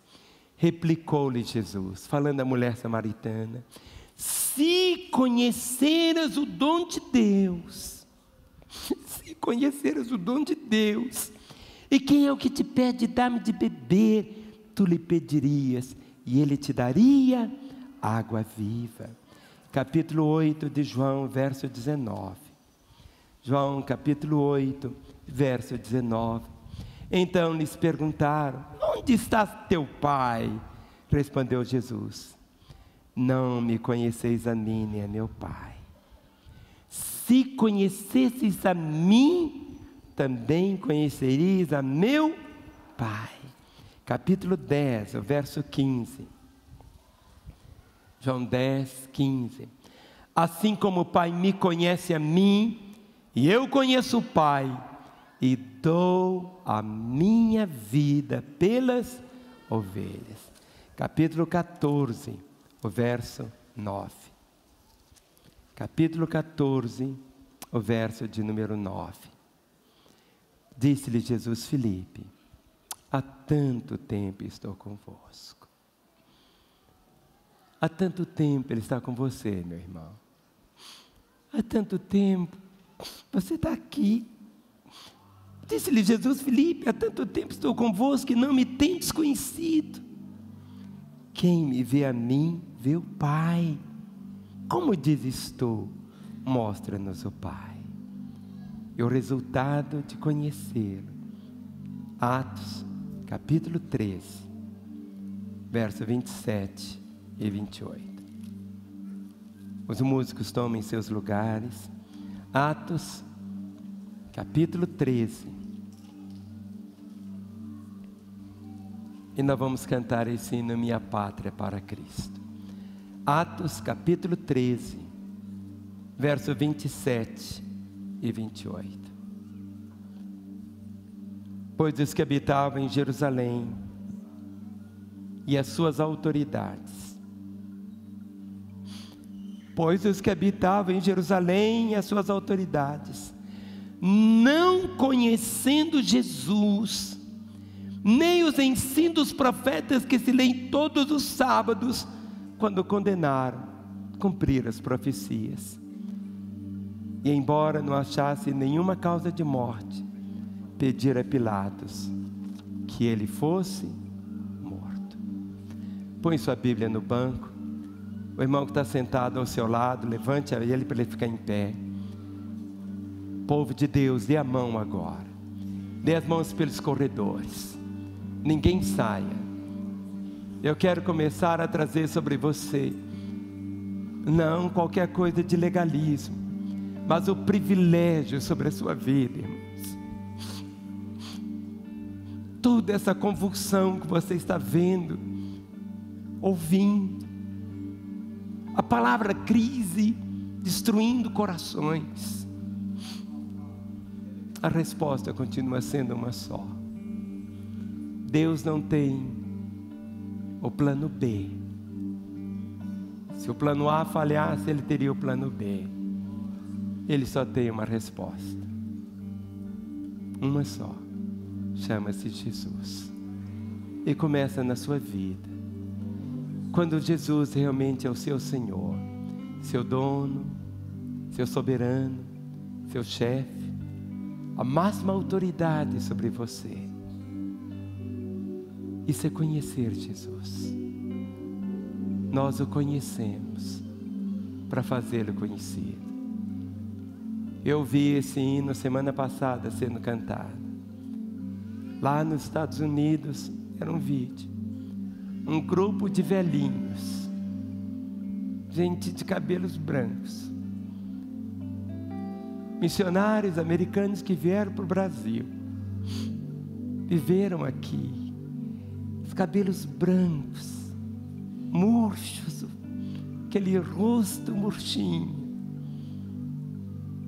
Replicou-lhe Jesus, falando à mulher samaritana: se conheceras o dom de Deus, se conheceras o dom de Deus, e quem é o que te pede, dá-me de beber, tu lhe pedirias, e ele te daria água viva. Capítulo 8 de João, verso 19. João capítulo 8, verso 19. Então lhes perguntaram: onde está teu pai? Respondeu Jesus: não me conheceis a mim nem a meu Pai. Se conhecesseis a mim, também conhecereis a meu Pai. Capítulo 10, o verso 15. João 10, 15. Assim como o Pai me conhece a mim, e eu conheço o Pai, e dou a minha vida pelas ovelhas. Capítulo 14, o verso 9. Capítulo 14, o verso de número 9. Disse-lhe Jesus: Filipe, há tanto tempo estou convosco. Há tanto tempo Ele está com você, meu irmão. Há tanto tempo você está aqui. Disse-lhe Jesus: Filipe, há tanto tempo estou convosco e não me tendes conhecido. Quem me vê a mim, vê o Pai. Como dizes tu, mostra-nos o Pai. E o resultado de conhecê-lo. Atos, capítulo 13, verso 27 e 28. Os músicos tomem seus lugares. Atos, capítulo 13. E nós vamos cantar esse hino: Minha Pátria para Cristo. Atos capítulo 13, verso 27 e 28. Pois os que habitavam em Jerusalém e as suas autoridades, pois os que habitavam em Jerusalém e as suas autoridades, não conhecendo Jesus, nem os ensinos dos profetas que se leem todos os sábados, quando condenaram, cumprir as profecias. E embora não achasse nenhuma causa de morte, pediram a Pilatos que ele fosse morto. Põe sua Bíblia no banco. O irmão que está sentado ao seu lado, levante ele para ele ficar em pé. Povo de Deus, dê a mão agora. Dê as mãos pelos corredores. Ninguém saia. Eu quero começar a trazer sobre você, não qualquer coisa de legalismo, mas o privilégio sobre a sua vida, irmãos. Toda essa convulsão que você está vendo, ouvindo, A palavra crise destruindo corações. A resposta continua sendo uma só. Deus não tem o plano B. Se o plano A falhasse, Ele teria o plano B. Ele só tem uma resposta. Uma só. Chama-se Jesus. E começa na sua vida. Quando Jesus realmente é o seu Senhor, seu dono, seu soberano, seu chefe, a máxima autoridade sobre você. Isso é conhecer Jesus. Nós o conhecemos para fazê-lo conhecido. Eu ouvi esse hino semana passada sendo cantado. Lá nos Estados Unidos, era um vídeo. Um grupo de velhinhos, gente de cabelos brancos, missionários americanos que vieram para o Brasil, viveram aqui, os cabelos brancos, murchos, aquele rosto murchinho,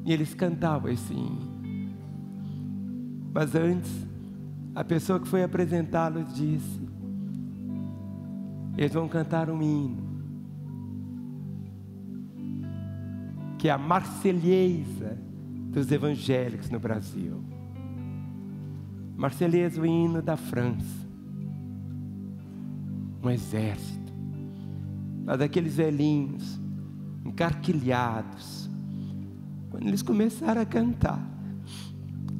e eles cantavam esse hino. Mas antes, a pessoa que foi apresentá-los disse: eles vão cantar um hino, que é a Marselhesa dos evangélicos no Brasil. Marselhesa, o hino da França. Um exército. Mas aqueles velhinhos, encarquilhados, quando eles começaram a cantar,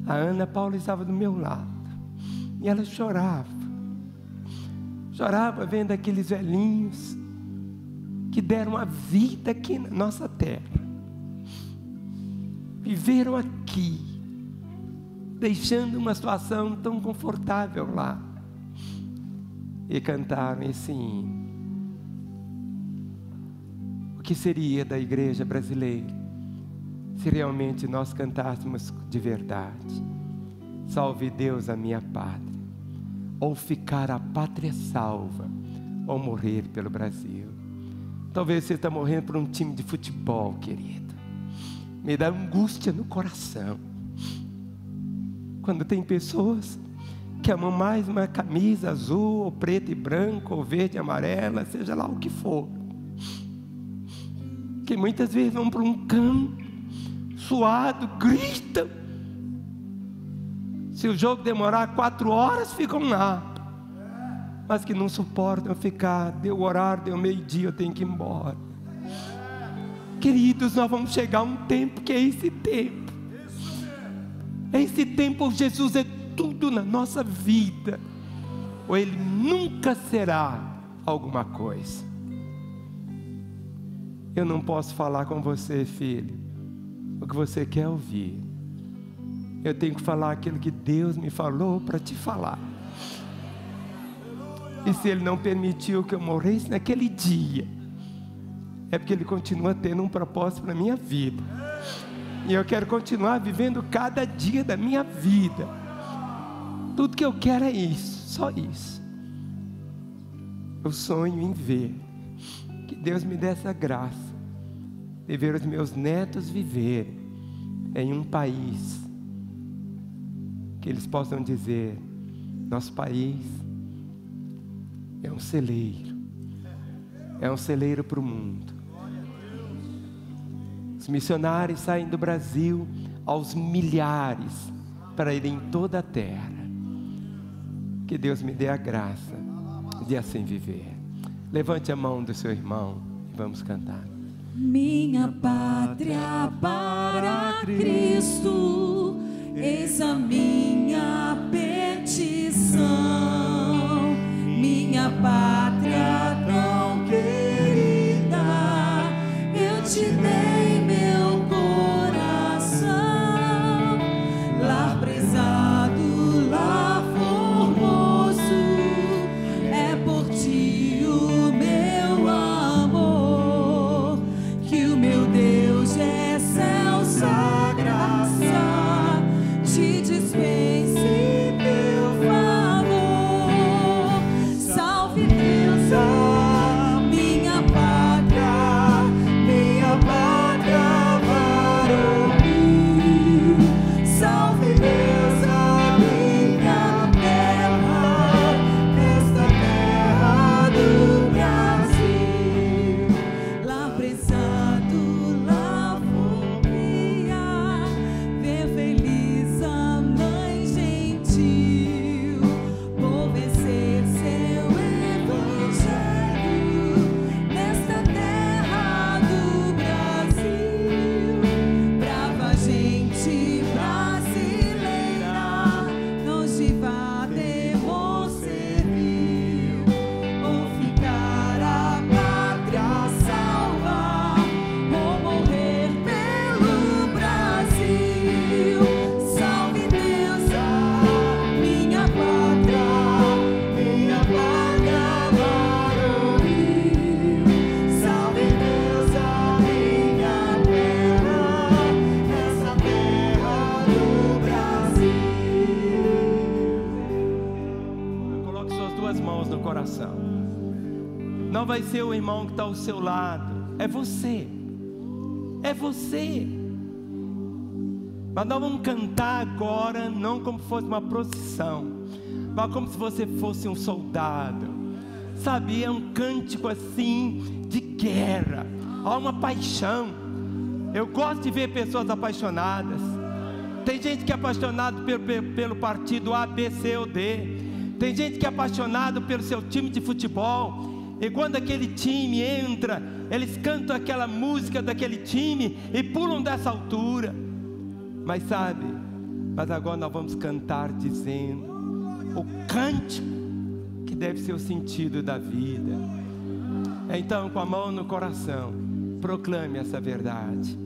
a Ana Paula estava do meu lado, e ela chorava. Chorava vendo aqueles velhinhos que deram a vida aqui na nossa terra. Viveram aqui, deixando uma situação tão confortável lá. E cantaram esse hino. O que seria da igreja brasileira se realmente nós cantássemos de verdade? Salve Deus a minha pátria. Ou ficar a pátria salva, ou morrer pelo Brasil. Talvez você está morrendo por um time de futebol, querido. Me dá angústia no coração quando tem pessoas que amam mais uma camisa azul, ou preta e branca, ou verde e amarela, seja lá o que for, que muitas vezes vão para um campo suado, gritam. Se o jogo demorar 4 horas, ficam lá. Mas que não suportam ficar. Deu o horário, deu meio-dia, eu tenho que ir embora. Queridos, nós vamos chegar a um tempo que é esse tempo. É esse tempo, Jesus é tudo na nossa vida. Ou Ele nunca será alguma coisa. Eu não posso falar com você, filho, o que você quer ouvir. Eu tenho que falar aquilo que Deus me falou para te falar. E se Ele não permitiu que eu morresse naquele dia, é porque Ele continua tendo um propósito para a minha vida. E eu quero continuar vivendo cada dia da minha vida. Tudo que eu quero é isso, só isso. Eu sonho em ver, que Deus me dê essa graça, de ver os meus netos viverem em um país que eles possam dizer: nosso país é um celeiro para o mundo. Os missionários saem do Brasil aos milhares para ir em toda a terra. Que Deus me dê a graça de assim viver. Levante a mão do seu irmão e vamos cantar. Minha pátria para Cristo, eis a minha petição. Minha pátria tão querida, eu te dei meu coração. Lar prezado, lar formoso, é por ti o meu amor, que o meu Deus é excelsa graça, te dispense teu favor. Salve Deus. Não vai ser o irmão que está ao seu lado. É você. É você. Mas nós vamos cantar agora, não como se fosse uma procissão, mas como se você fosse um soldado. Sabe, é um cântico assim, de guerra. Há uma paixão. Eu gosto de ver pessoas apaixonadas. Tem gente que é apaixonado pelo partido A, B, C ou D. Tem gente que é apaixonado pelo seu time de futebol. E quando aquele time entra, eles cantam aquela música daquele time e pulam dessa altura. Mas sabe, mas agora nós vamos cantar dizendo o cântico que deve ser o sentido da vida. Então, com a mão no coração, proclame essa verdade.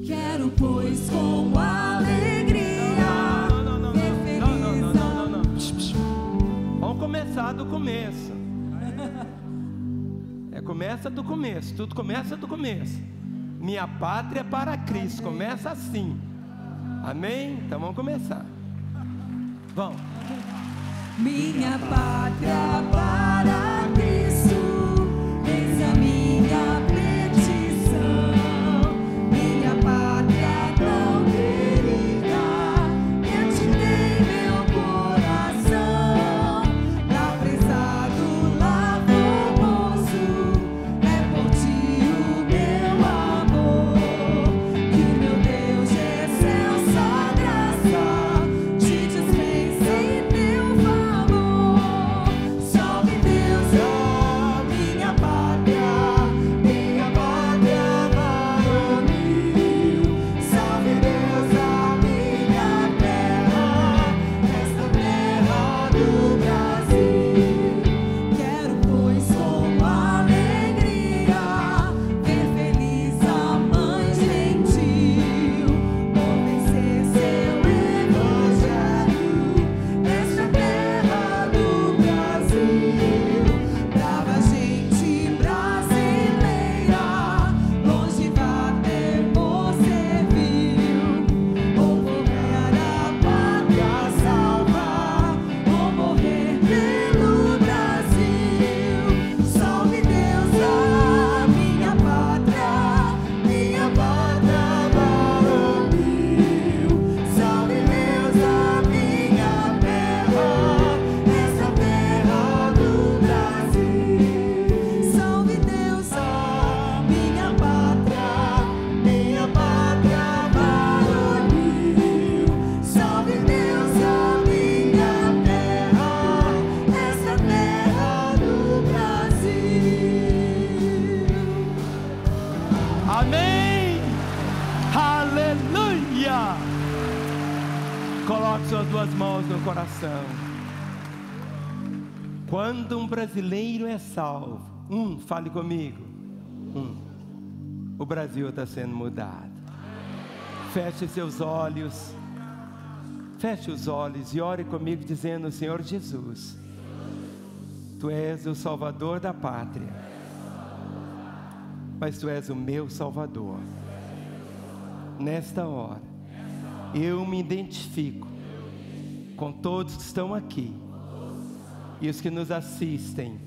Quero, pois, com alegria ver feliz. Não. Vamos começar do começo. Começa do começo, tudo começa do começo. Minha pátria é para Cristo, começa assim. Amém? Então vamos começar. Vamos. Minha pátria para Cristo, eis a minha petição. Minha pátria tão querida, eu te dei meu coração. Lá prezado, lá formoso, é por ti o meu amor. Que o meu Deus de excelsa graça te dispense em teu favor. Salve Deus, ó minha pátria varonil. Salve Deus, a minha terra, esta terra do Brasil. Quero, pois, com alegria ver feliz a mãe gentil, por vencer seu evangelho nesta terra do Brasil. Brava gente brasileira, longe da temor servil, ou morrer a pátria salvar, ou morrer pelo Brasil. Salve Deus, a minha pátria varonil. Salve Deus, a minha terra, essa terra do Brasil. Salve Deus, a minha pátria varonil. Salve Deus, a minha terra, essa terra do Brasil. Amém! Aleluia! Coloque suas duas mãos no coração. Quando um brasileiro é salvo, fale comigo. O Brasil está sendo mudado. Feche seus olhos. Feche os olhos e ore comigo dizendo: Senhor Jesus, Tu és o Salvador da pátria, mas Tu és o meu Salvador. Nesta hora, eu me identifico com todos que estão aqui e os que nos assistem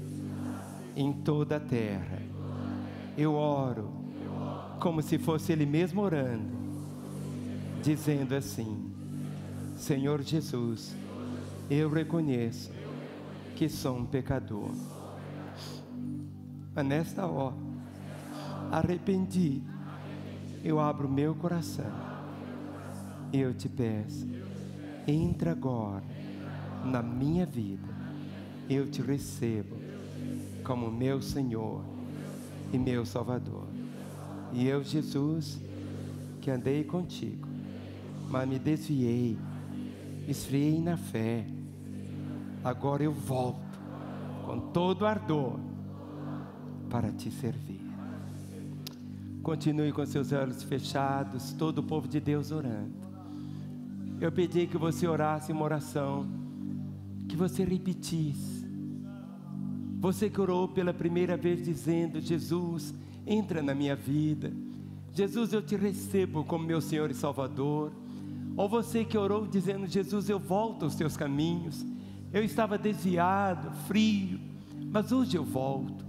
em toda a terra. Eu oro como se fosse Ele mesmo orando, dizendo assim: Senhor Jesus, eu reconheço que sou um pecador, mas nesta hora, arrependido, eu abro meu coração e eu te peço, entra agora na minha vida. Eu te recebo como meu Senhor e meu Salvador. E eu, Jesus, que andei contigo, mas me desviei, esfriei na fé, agora eu volto com todo ardor para te servir. Continue com seus olhos fechados, todo o povo de Deus orando. Eu pedi que você orasse uma oração, que você repetisse. Você que orou pela primeira vez dizendo: Jesus, entra na minha vida. Jesus, eu te recebo como meu Senhor e Salvador. Ou você que orou dizendo: Jesus, eu volto aos teus caminhos. Eu estava desviado, frio, mas hoje eu volto.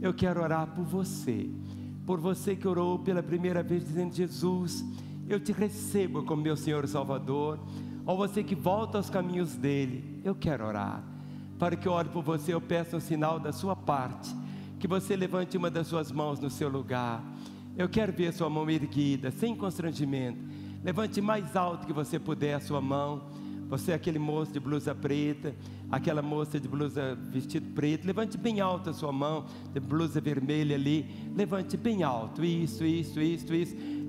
Eu quero orar por você que orou pela primeira vez dizendo: Jesus, eu te recebo como meu Senhor e Salvador. Ou você que volta aos caminhos dele, eu quero orar. Para que eu ore por você, eu peço um sinal da sua parte, que você levante uma das suas mãos no seu lugar. Eu quero ver sua mão erguida, sem constrangimento. Levante mais alto que você puder a sua mão. Você é aquele moço de blusa preta, aquela moça de blusa vestido preto, levante bem alto a sua mão, de blusa vermelha ali, levante bem alto, isso,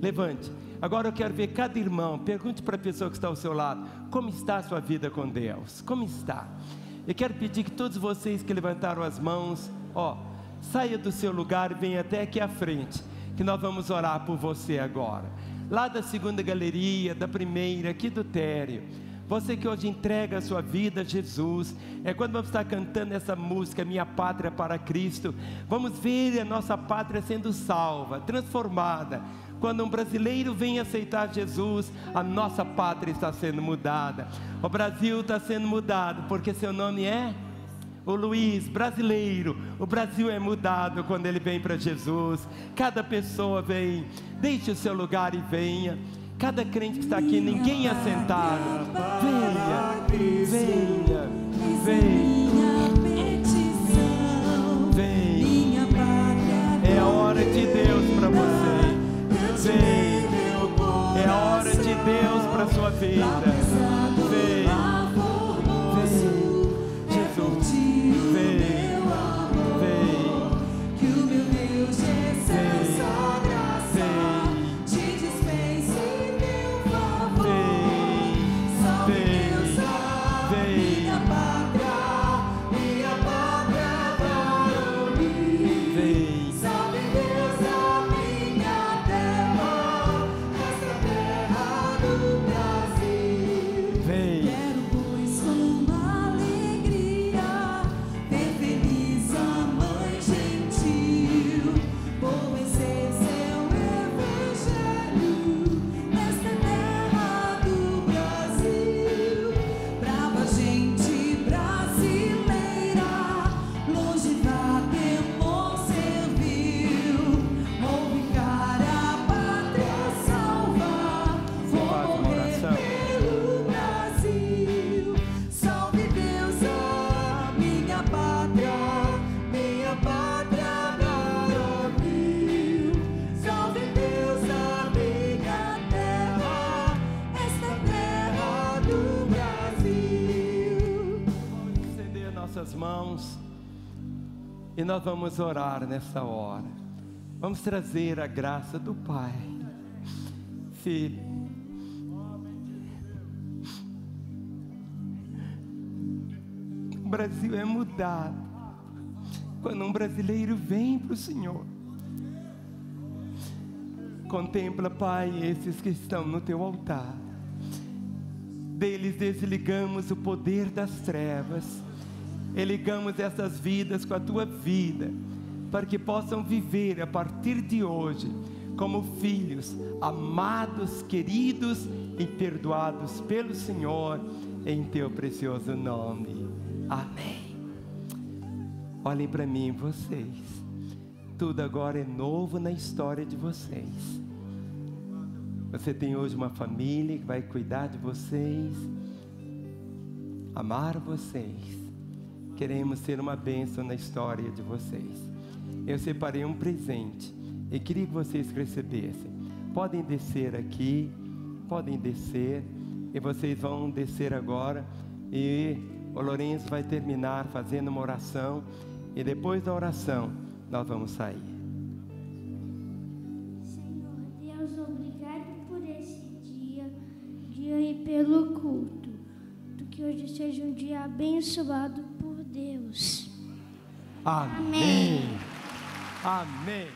levante. Agora eu quero ver cada irmão, pergunte para a pessoa que está ao seu lado, como está a sua vida com Deus? Como está? Eu quero pedir que todos vocês que levantaram as mãos, saia do seu lugar e venha até aqui à frente, que nós vamos orar por você agora. Lá da segunda galeria, da primeira, aqui do térreo. Você que hoje entrega a sua vida a Jesus, quando vamos estar cantando essa música, Minha Pátria para Cristo, vamos ver a nossa pátria sendo salva, transformada. Quando um brasileiro vem aceitar Jesus, a nossa pátria está sendo mudada. O Brasil está sendo mudado, porque seu nome é o Luiz, brasileiro. O Brasil é mudado quando ele vem para Jesus. Cada pessoa vem, deixe o seu lugar e venha. Cada crente que está aqui, ninguém é sentado. Venha, venha, venha. Vem. É a hora de Deus para você. Vem. É a hora de Deus para sua vida. Vem. Vem. Jesus. Vem. Vem. Que o meu Deus recebe sua graça. Vem. Te dispense meu favor. Vem. Salve Vem. Deus a Vem. minha pátria para mim. Vem. Salve Deus a minha terra, essa terra do Brasil. Vem. Quero, pois, com alegria ver feliz a mãe gentil, por vencer seu evangelho nesta terra do Brasil. Brava gente brasileira, longe da temor servil, vou ficar a pátria salva, vou Faz uma morrer oração. pelo Brasil. Salve Deus a minha pátria Brasil. Salve Deus a minha terra, esta terra do Brasil. Vamos estender nossas mãos e nós vamos orar nessa hora. Vamos trazer a graça do Pai. Filho, o Brasil é mudado quando um brasileiro vem para o Senhor. Contempla, Pai, esses que estão no teu altar. Deles desligamos o poder das trevas e ligamos essas vidas com a tua vida, para que possam viver a partir de hoje como filhos amados, queridos e perdoados pelo Senhor, em teu precioso nome. Amém. Olhem para mim, vocês. Tudo agora é novo na história de vocês. Você tem hoje uma família que vai cuidar de vocês, amar vocês. Queremos ser uma bênção na história de vocês. Eu separei um presente e queria que vocês recebessem. Podem descer aqui, podem descer, e vocês vão descer agora, e o Lourenço vai terminar fazendo uma oração, e depois da oração nós vamos sair. Senhor Deus, obrigado por esse dia e pelo culto. Que hoje seja um dia abençoado por Deus. Amém. Amém.